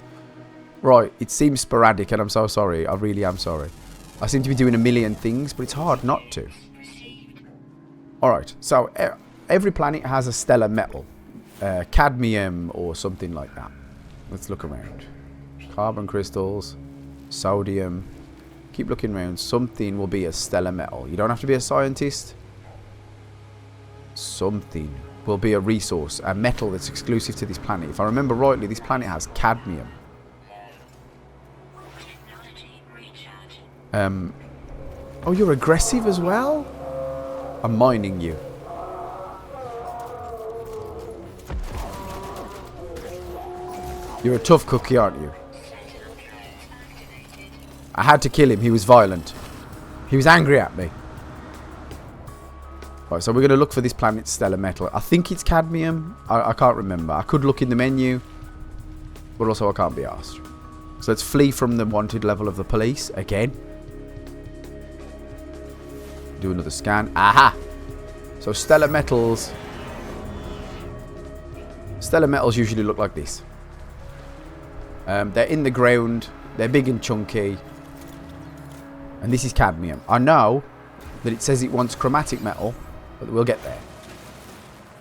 S1: Right, it seems sporadic and I'm so sorry. I really am sorry. I seem to be doing a million things, but it's hard not to. Alright, so every planet has a stellar metal. Cadmium or something like that. Let's look around. Carbon crystals, sodium. Keep looking around. Something will be a stellar metal. You don't have to be a scientist. Something will be a resource, a metal that's exclusive to this planet. If I remember rightly, this planet has cadmium. Oh, you're aggressive as well? I'm mining you. You're a tough cookie, aren't you? I had to kill him. He was violent. He was angry at me. Right, so we're going to look for this planet's stellar metal. I think it's cadmium. I can't remember. I could look in the menu, but also I can't be asked. So let's flee from the wanted level of the police again. Do another scan. Aha! So stellar metals. Stellar metals usually look like this. They're in the ground. They're big and chunky. And this is cadmium. I know that it says it wants chromatic metal, but we'll get there.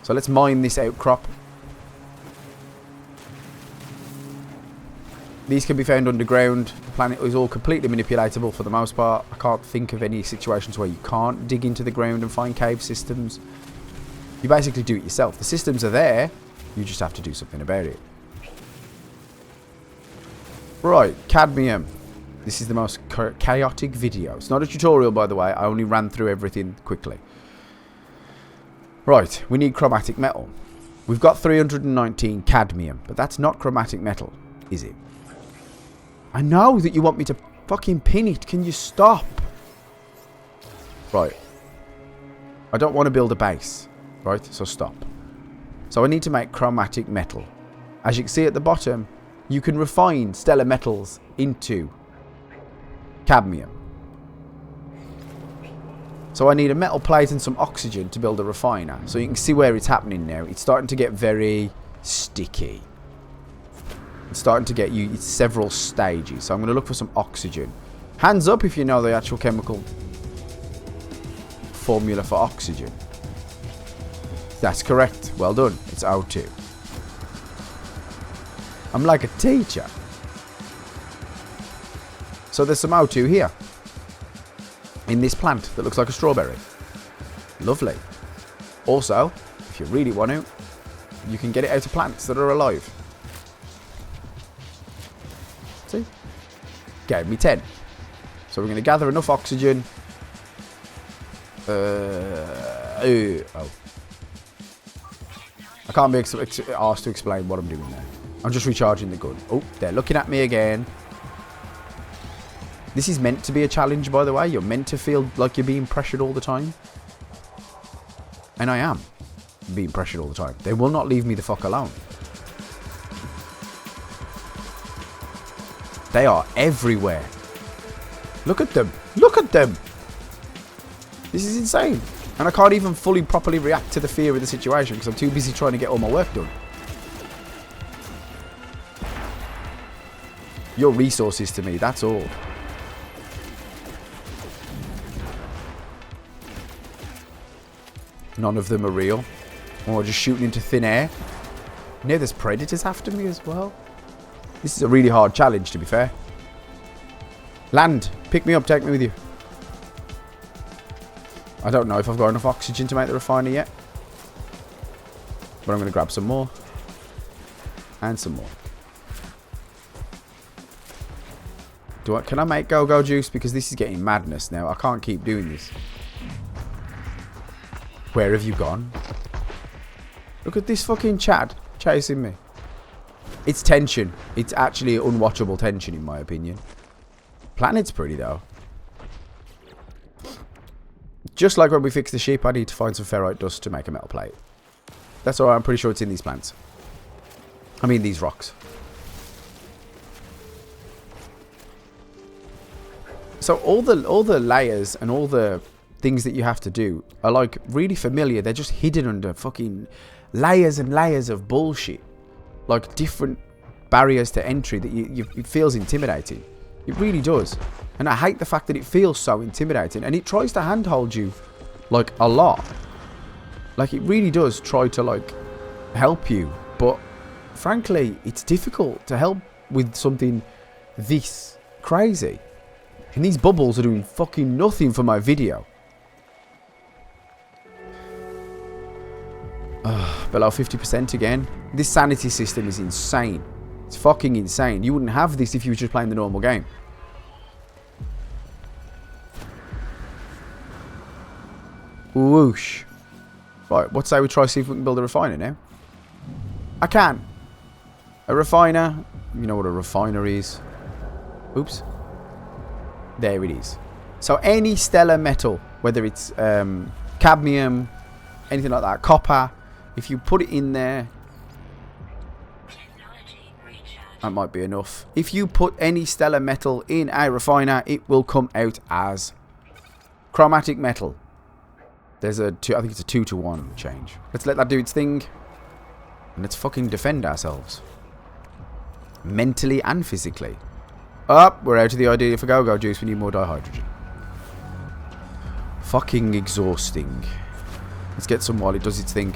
S1: So let's mine this outcrop. These can be found underground. The planet is all completely manipulatable for the most part. I can't think of any situations where you can't dig into the ground and find cave systems. You basically do it yourself. The systems are there. You just have to do something about it. Right, cadmium. This is the most chaotic video. It's not a tutorial, by the way. I only ran through everything quickly. Right, we need chromatic metal. We've got 319 cadmium, but that's not chromatic metal, is it? I know that you want me to fucking pin it. Can you stop? Right. I don't want to build a base. Right, so stop. So I need to make chromatic metal. As you can see at the bottom, you can refine stellar metals into cadmium. So I need a metal plate and some oxygen to build a refiner. So you can see where it's happening now. It's starting to get very sticky. It's starting to get you several stages. So I'm going to look for some oxygen. Hands up if you know the actual chemical formula for oxygen. That's correct. Well done. It's O2. I'm like a teacher. So there's some O2 here. In this plant that looks like a strawberry. Lovely. Also, if you really want to, you can get it out of plants that are alive. See? Gave me 10. So we're going to gather enough oxygen. Oh. I can't be asked to explain what I'm doing there. I'm just recharging the gun. Oh, they're looking at me again. This is meant to be a challenge, by the way. You're meant to feel like you're being pressured all the time. And I am being pressured all the time. They will not leave me the fuck alone. They are everywhere. Look at them. Look at them. This is insane. And I can't even fully properly react to the fear of the situation because I'm too busy trying to get all my work done. Your resources to me, that's all. None of them are real. Or just shooting into thin air. Now there's predators after me as well. This is a really hard challenge, to be fair. Land. Pick me up, take me with you. I don't know if I've got enough oxygen to make the refiner yet. But I'm going to grab some more. And some more. Can I make go-go juice? Because this is getting madness now. I can't keep doing this. Where have you gone? Look at this fucking Chad chasing me. It's tension. It's actually unwatchable tension, in my opinion. Planet's pretty, though. Just like when we fix the ship, I need to find some ferrite dust to make a metal plate. That's alright, I'm pretty sure it's in these plants. I mean, these rocks. So all the layers and all the things that you have to do are like really familiar. They're just hidden under fucking layers and layers of bullshit. Like different barriers to entry that it feels intimidating. It really does. And I hate the fact that it feels so intimidating. And it tries to handhold you like a lot. Like it really does try to like help you. But frankly, it's difficult to help with something this crazy. And these bubbles are doing fucking nothing for my video. Below 50% again. This sanity system is insane. It's fucking insane. You wouldn't have this if you were just playing the normal game. Whoosh. Right, what say we try see if we can build a refiner now? I can. A refiner. You know what a refiner is. Oops. There it is. So any stellar metal, whether it's cadmium, anything like that, copper, if you put it in there, that might be enough. If you put any stellar metal in a refiner, it will come out as chromatic metal. There's I think it's a 2-to-1 change. Let's let that do its thing. And let's fucking defend ourselves. Mentally and physically. Up, we're out of the idea for go-go juice. We need more dihydrogen. Fucking exhausting. Let's get some while it does its thing.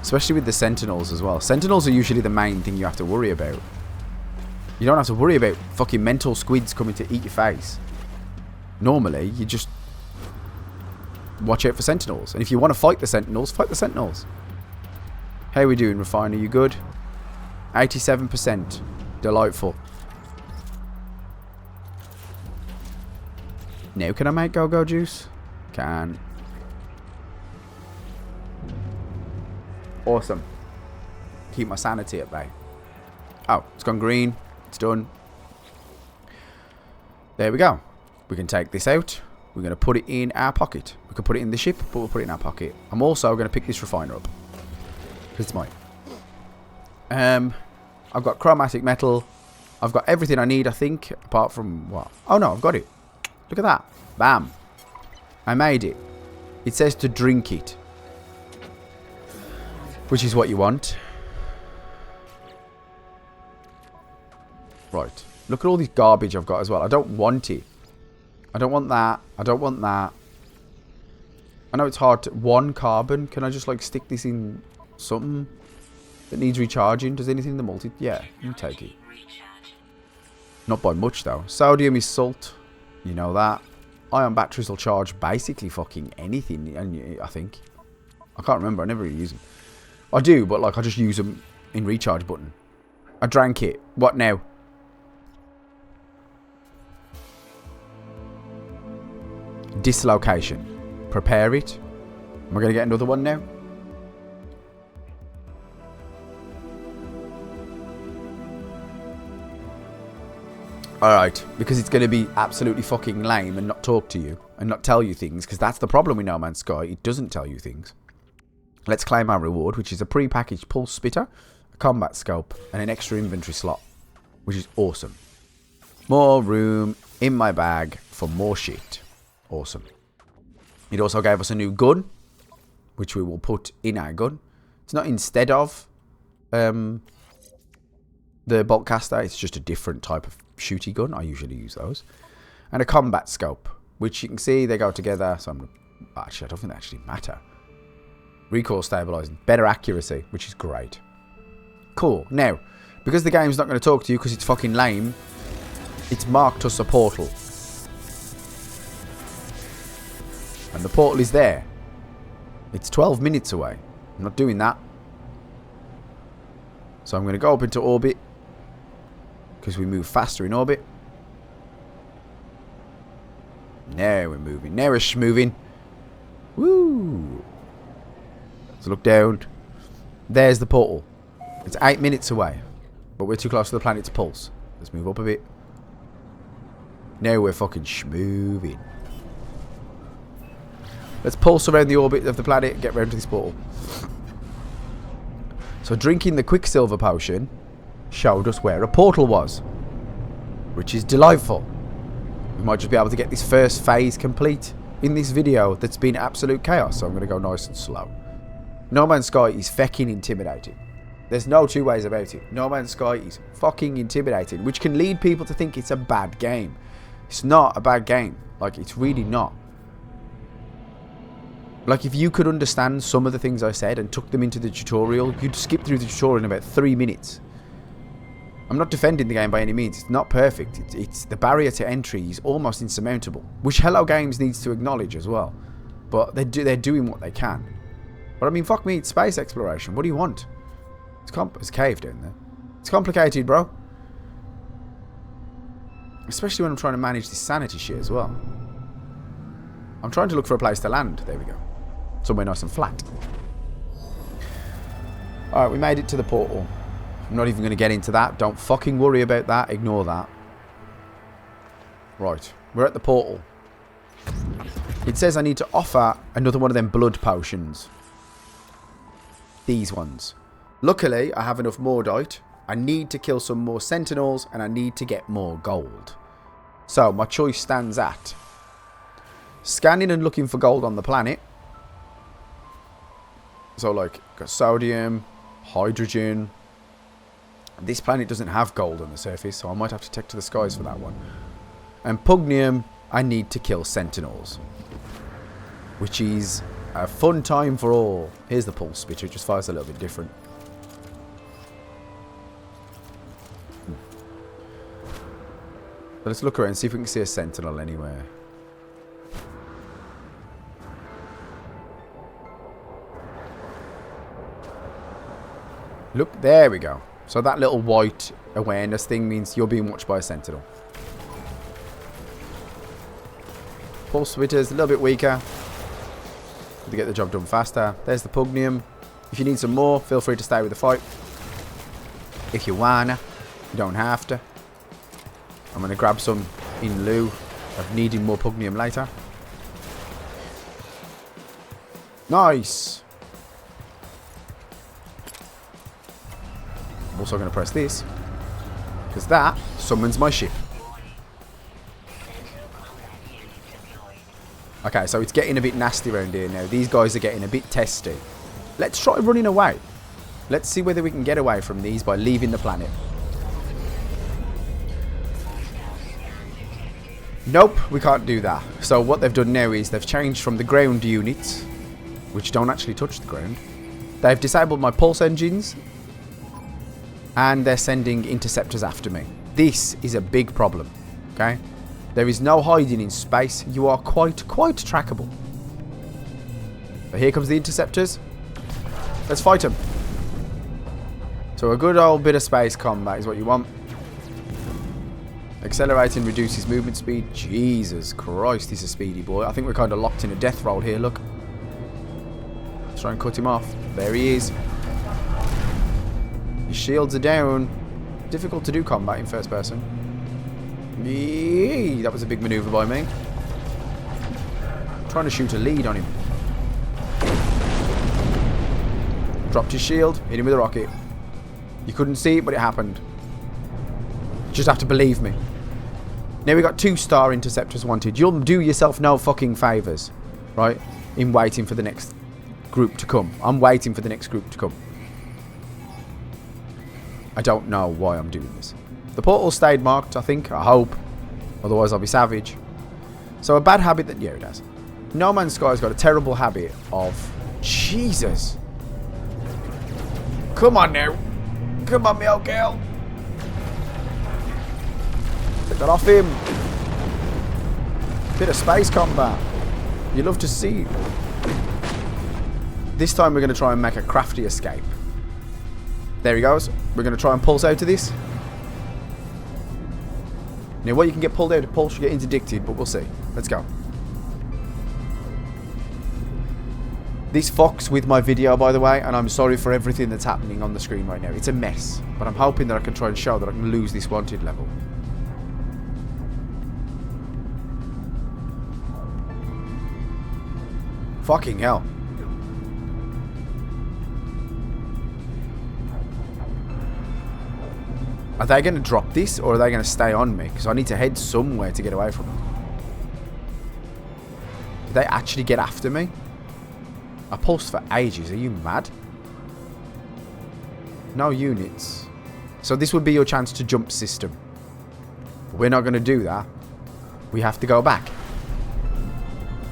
S1: Especially with the sentinels as well. Sentinels are usually the main thing you have to worry about. You don't have to worry about fucking mental squids coming to eat your face. Normally, you just watch out for sentinels. And if you want to fight the sentinels, fight the sentinels. How are we doing, Refiner? You good? 87%. Delightful. Now can I make go-go juice? Can. Awesome. Keep my sanity at bay. Oh, it's gone green. It's done. There we go. We can take this out. We're going to put it in our pocket. We could put it in the ship, but we'll put it in our pocket. I'm also going to pick this refiner up. It's mine. I've got chromatic metal. I've got everything I need, I think, apart from what? Oh no, I've got it. Look at that. Bam. I made it. It says to drink it, which is what you want. Right. Look at all this garbage I've got as well. I don't want it. I don't want that. I don't want that. I know it's hard to... 1 carbon. Can I just like stick this in something that needs recharging? Does anything in the multi... Yeah, you take it. Not by much though. Sodium is salt. You know that. Ion batteries will charge basically fucking anything. And I think. I can't remember. I never really use them. I do, but like I just use them in recharge button. I drank it. What now? Dislocation. Prepare it. Am I going to get another one now? Alright, because it's going to be absolutely fucking lame and not talk to you and not tell you things, because that's the problem with No Man's Sky. It doesn't tell you things. Let's claim our reward, which is a pre-packaged pulse spitter, a combat scope, and an extra inventory slot, which is awesome. More room in my bag for more shit. Awesome. It also gave us a new gun, which we will put in our gun. It's not instead of the bolt caster. It's just a different type of shooty gun. I usually use those. And a combat scope, which you can see they go together. So actually, I don't think they actually matter. Recoil stabilizing, better accuracy, which is great. Cool. Now, because the game's not going to talk to you because it's fucking lame, it's marked us a portal. And the portal is there. It's 12 minutes away. I'm not doing that. So I'm going to go up into orbit, because we move faster in orbit. Now we're moving. Now we're schmoving. Woo! Let's look down. There's the portal. It's 8 minutes away. But we're too close to the planet to pulse. Let's move up a bit. Now we're fucking schmoving. Let's pulse around the orbit of the planet and get round to this portal. So drinking the Quicksilver potion showed us where a portal was, which is delightful. We might just be able to get this first phase complete in this video that's been absolute chaos, so I'm going to go nice and slow. No Man's Sky is fecking intimidating. There's no two ways about it. No Man's Sky is fucking intimidating, which can lead people to think it's a bad game. It's not a bad game. Like, it's really not. Like, if you could understand some of the things I said and took them into the tutorial, you'd skip through the tutorial in about 3 minutes. I'm not defending the game by any means. It's not perfect. It's the barrier to entry is almost insurmountable, which Hello Games needs to acknowledge as well. But they're doing what they can. But I mean, fuck me, it's space exploration. What do you want? It's a cave down there. It's complicated, bro. Especially when I'm trying to manage this sanity shit as well. I'm trying to look for a place to land. There we go. Somewhere nice and flat. Alright, we made it to the portal. I'm not even going to get into that. Don't fucking worry about that. Ignore that. Right. We're at the portal. It says I need to offer another one of them blood potions. These ones. Luckily, I have enough Mordite. I need to kill some more Sentinels, and I need to get more gold. So, my choice stands at scanning and looking for gold on the planet. So, like, got sodium, hydrogen. This planet doesn't have gold on the surface, so I might have to take to the skies for that one. And Pugnium, I need to kill Sentinels, which is a fun time for all. Here's the pulse spitter, it just fires a little bit different. But let's look around and see if we can see a Sentinel anywhere. Look, there we go. So that little white awareness thing means you're being watched by a Sentinel. Pulse splitters, a little bit weaker. To get the job done faster. There's the Pugnium. If you need some more, feel free to stay with the fight. If you wanna. You don't have to. I'm going to grab some in lieu of needing more Pugnium later. Nice! I'm also going to press this, because that summons my ship. Okay, so it's getting a bit nasty around here now. These guys are getting a bit testy. Let's try running away. Let's see whether we can get away from these by leaving the planet. Nope, we can't do that. So what they've done now is they've changed from the ground units, which don't actually touch the ground. They've disabled my pulse engines, and they're sending interceptors after me. This is a big problem, okay? There is no hiding in space. You are quite trackable. But here comes the interceptors. Let's fight them. So a good old bit of space combat is what you want. Accelerating reduces movement speed. Jesus Christ, he's a speedy boy. I think we're kind of locked in a death roll here, look. Let's try and cut him off. There he is. His shields are down. Difficult to do combat in first person. Yee, that was a big maneuver by me. Trying to shoot a lead on him. Dropped his shield. Hit him with a rocket. You couldn't see it, but it happened. You just have to believe me. Now we got 2-star interceptors wanted. You'll do yourself no fucking favours, right, in waiting for the next group to come. I'm waiting for the next group to come. I don't know why I'm doing this. The portal stayed marked, I think. I hope. Otherwise I'll be savage. So a bad habit that... Yeah, it has. No Man's Sky's got a terrible habit of... Jesus. Come on now. Come on, me old girl. Get that off him. Bit of space combat. You love to see. This time we're going to try and make a crafty escape. There he goes. We're going to try and pulse out of this. Now what you can get pulled out of pulse, you get interdicted, but we'll see. Let's go. This fucks with my video, by the way, and I'm sorry for everything that's happening on the screen right now. It's a mess, but I'm hoping that I can try and show that I can lose this wanted level. Fucking hell. Are they going to drop this, or are they going to stay on me? Because I need to head somewhere to get away from them. Did they actually get after me? I pulsed for ages. Are you mad? No units. So this would be your chance to jump system. We're not going to do that. We have to go back.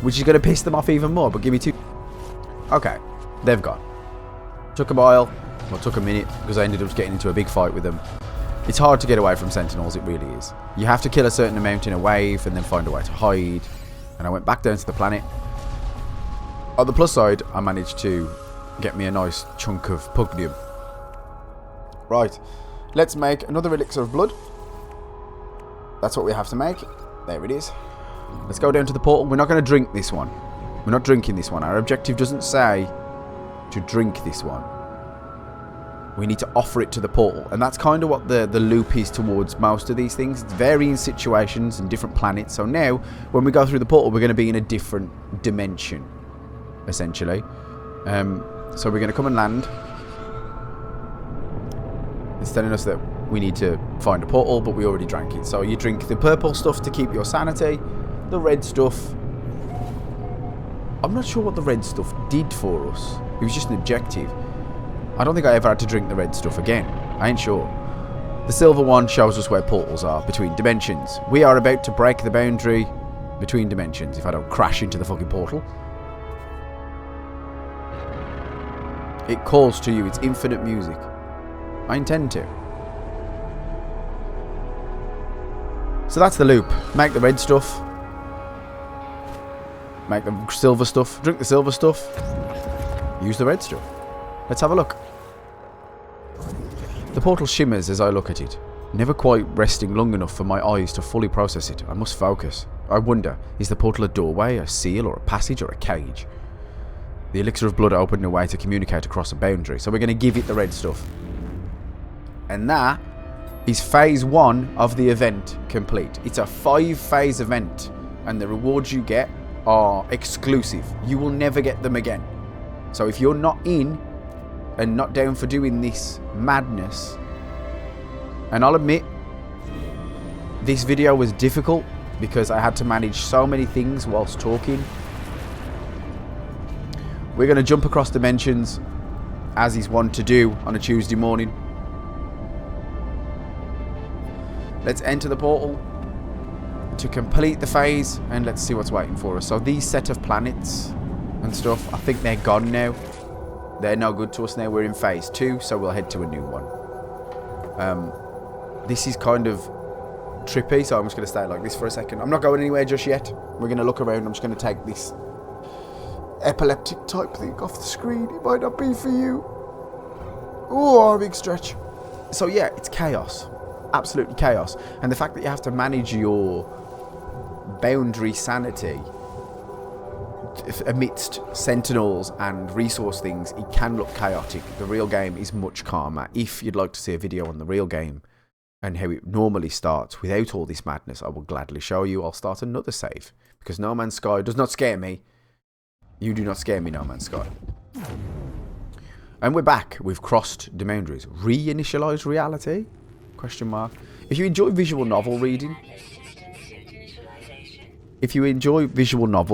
S1: Which is going to piss them off even more. But give me 2. Okay. They've gone. Took a while. Well, took a minute. Because I ended up getting into a big fight with them. It's hard to get away from sentinels. It really is. You have to kill a certain amount in a wave. And then find a way to hide. And I went back down to the planet. On the plus side, I managed to get me a nice chunk of pugnium. Right, let's make another elixir of blood. That's what we have to make. There it is. Let's go down to the portal. We're not going to drink this one. We're not drinking this one. Our objective doesn't say to drink this one. We need to offer it to the portal. And that's kind of what the loop is towards most of these things. It's varying situations and different planets. So now, when we go through the portal, we're going to be in a different dimension. Essentially. So we're going to come and land. It's telling us that we need to find a portal, but we already drank it. So you drink the purple stuff to keep your sanity. The red stuff, I'm not sure what the red stuff did for us. It was just an objective. I don't think I ever had to drink the red stuff again. I ain't sure. The silver one shows us where portals are between dimensions. We are about to break the boundary between dimensions if I don't crash into the fucking portal. It calls to you. It's infinite music. I intend to. So that's the loop. Make the red stuff. Make the silver stuff. Drink the silver stuff. Use the red stuff. Let's have a look. The portal shimmers as I look at it. Never quite resting long enough for my eyes to fully process it. I must focus. I wonder, is the portal a doorway, a seal, or a passage, or a cage? The elixir of blood opened a way to communicate across a boundary. So we're going to give it the red stuff. And that is phase 1 of the event complete. It's a 5-phase event. And the rewards you get are exclusive. You will never get them again. So if you're not in and not down for doing this madness, and I'll admit, this video was difficult because I had to manage so many things whilst talking. We're going to jump across dimensions, as is one to do on a Tuesday morning. Let's enter the portal to complete the phase, and let's see what's waiting for us. So these set of planets and stuff, I think they're gone now. They're no good to us now. We're in phase 2, so we'll head to a new one. This is kind of trippy, so I'm just going to stay like this for a second. I'm not going anywhere just yet. We're going to look around. I'm just going to take this epileptic type thing off the screen. It might not be for you. Oh, a big stretch. So yeah, it's chaos. Absolutely chaos. And the fact that you have to manage your boundary sanity amidst sentinels and resource things, it can look chaotic. The real game is much calmer. If you'd like to see a video on the real game and how it normally starts without all this madness, I will gladly show you. I'll start another save because No Man's Sky does not scare me. You do not scare me, No Man's Sky. And we're back. We've crossed the boundaries. Reinitialize reality? Question mark. If you enjoy visual novel reading,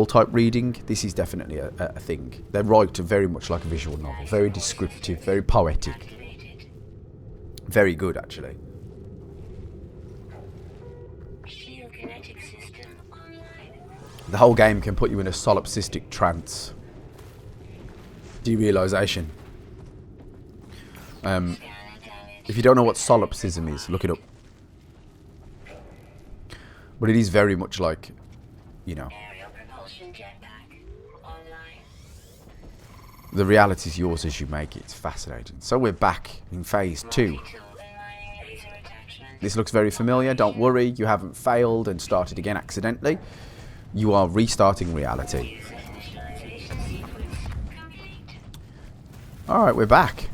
S1: type reading, this is definitely a thing. They write very much like a visual novel. Very descriptive, very poetic. Very good, actually. The whole game can put you in a solipsistic trance. Derealization. If you don't know what solipsism is, look it up. But it is very much like, you know, the reality is yours as you make it. It's fascinating. So we're back in phase 2. This looks very familiar. Don't worry, you haven't failed and started again accidentally. You are restarting reality. Alright, we're back.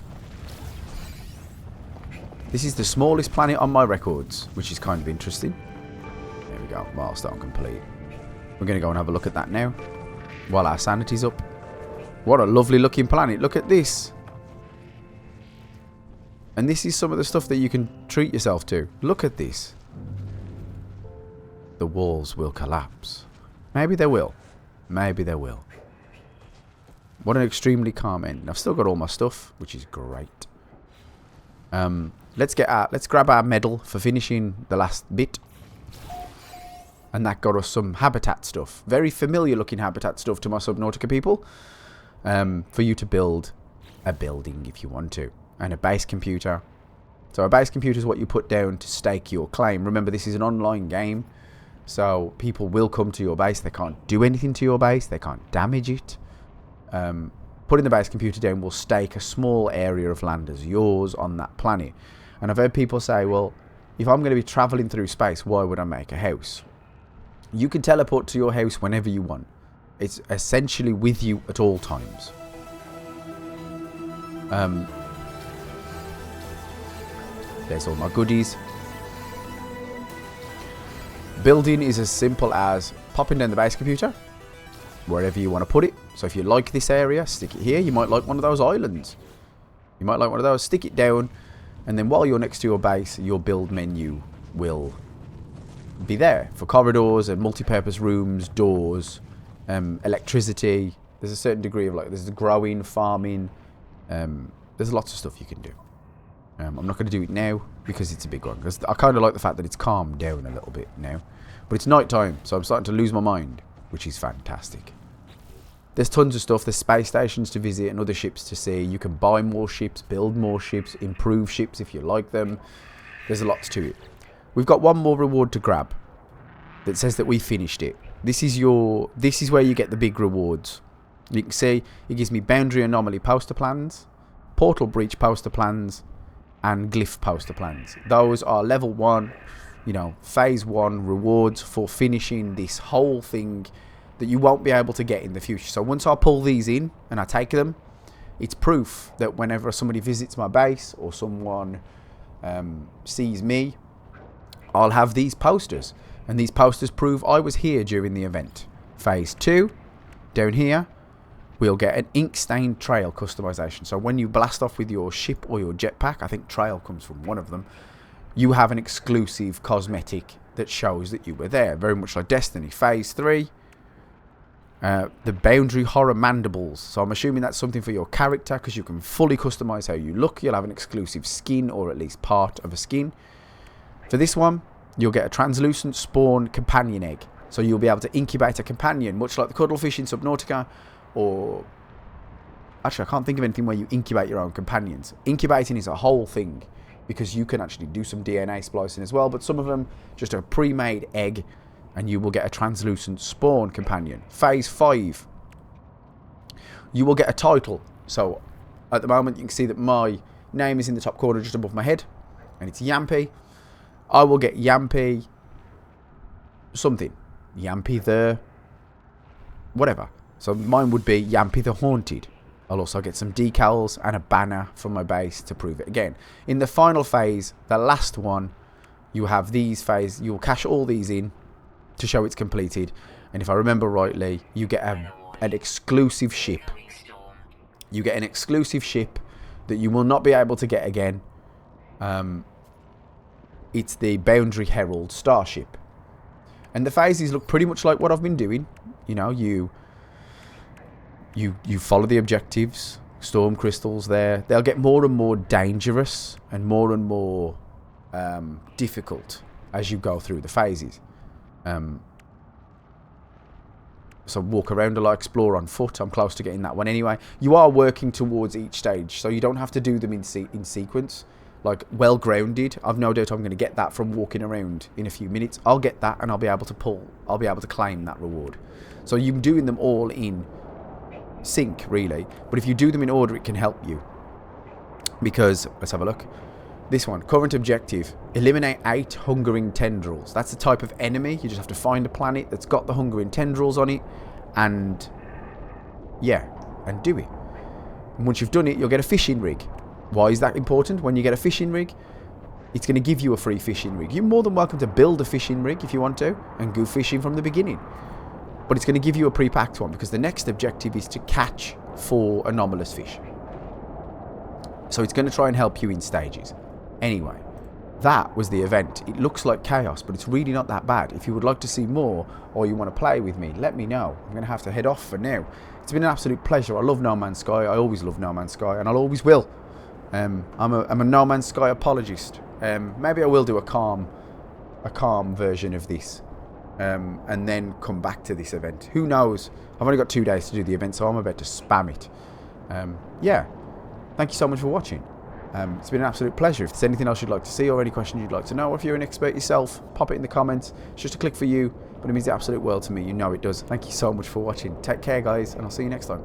S1: This is the smallest planet on my records, which is kind of interesting. There we go, milestone complete. We're going to go and have a look at that now, while our sanity's up. What a lovely looking planet, look at this. And this is some of the stuff that you can treat yourself to. Look at this. The walls will collapse. Maybe they will. Maybe they will. What an extremely calm end. I've still got all my stuff, which is great. Let's grab our medal for finishing the last bit. And that got us some habitat stuff. Very familiar looking habitat stuff to my Subnautica people. For you to build a building if you want to. And a base computer. So a base computer is what you put down to stake your claim. Remember, this is an online game. So people will come to your base. They can't do anything to your base. They can't damage it. Putting the base computer down will stake a small area of land as yours on that planet. And I've heard people say, well, if I'm going to be travelling through space, why would I make a house? You can teleport to your house whenever you want. It's essentially with you at all times. There's all my goodies. Building is as simple as popping down the base computer wherever you want to put it. So if you like this area, stick it here. You might like one of those islands. You might like one of those. Stick it down, and then while you're next to your base, your build menu will be there for corridors and multi-purpose rooms, doors, electricity. There's a certain degree of there's growing, farming. There's lots of stuff you can do. I'm not going to do it now because it's a big one. Because I kind of like the fact that it's calmed down a little bit now. But it's night time, so I'm starting to lose my mind, which is fantastic. There's tons of stuff. There's space stations to visit and other ships to see. You can buy more ships, build more ships, improve ships if you like them. There's a lot to it. We've got one more reward to grab that says that we finished it. This is where you get the big rewards. You can see it gives me boundary anomaly poster plans, portal breach poster plans, and glyph poster plans. Those are level 1, phase 1 rewards for finishing this whole thing that you won't be able to get in the future. So once I pull these in and I take them, it's proof that whenever somebody visits my base or someone sees me, I'll have these posters. And these posters prove I was here during the event. Phase 2, down here, we'll get an ink-stained trail customization. So when you blast off with your ship or your jetpack, I think trail comes from one of them, you have an exclusive cosmetic that shows that you were there. Very much like Destiny. Phase 3, the boundary horror mandibles. So I'm assuming that's something for your character because you can fully customize how you look. You'll have an exclusive skin or at least part of a skin. For this one, you'll get a translucent spawn companion egg. So you'll be able to incubate a companion, much like the cuttlefish in Subnautica. Or actually, I can't think of anything where you incubate your own companions. Incubating is a whole thing because you can actually do some DNA splicing as well. But some of them, just a pre-made egg, and you will get a translucent spawn companion. Phase 5, you will get a title. So at the moment, you can see that my name is in the top corner just above my head, and it's Yampy. I will get Yampy something. Yampy the whatever. So mine would be Yampy the Haunted. I'll also get some decals and a banner from my base to prove it again. In the final phase, the last one, you have these phase. You'll cash all these in to show it's completed. And if I remember rightly, you get an exclusive ship. You get an exclusive ship that you will not be able to get again. It's the Boundary Herald Starship. And the phases look pretty much like what I've been doing. You follow the objectives, storm crystals there. They'll get more and more dangerous and more difficult as you go through the phases. So walk around a lot, explore on foot. I'm close to getting that one anyway. You are working towards each stage, so you don't have to do them in sequence. Like well grounded, I've no doubt I'm going to get that from walking around in a few minutes. I'll get that and I'll be able to claim that reward. So you're doing them all in sync really, but if you do them in order it can help you, because let's have a look. This one, current objective, eliminate 8 hungering tendrils. That's the type of enemy. You just have to find a planet that's got the hungering tendrils on it and do it. And once you've done it, you'll get a fishing rig. Why is that important? When you get a fishing rig, it's going to give you a free fishing rig. You're more than welcome to build a fishing rig if you want to and go fishing from the beginning. But it's going to give you a pre-packed one because the next objective is to catch 4 anomalous fish. So it's going to try and help you in stages. Anyway, that was the event. It looks like chaos, but it's really not that bad. If you would like to see more or you want to play with me, let me know. I'm going to have to head off for now. It's been an absolute pleasure. I love No Man's Sky. I always love No Man's Sky, and I'll always will. I'm a No Man's Sky apologist. Maybe I will do a calm version of this, and then come back to this event. Who knows? I've only got 2 days to do the event, so I'm about to spam it. Yeah. Thank you so much for watching. It's been an absolute pleasure. If there's anything else you'd like to see or any questions you'd like to know, or if you're an expert yourself, pop it in the comments. It's just a click for you, but it means the absolute world to me. You know it does. Thank you so much for watching. Take care, guys, and I'll see you next time.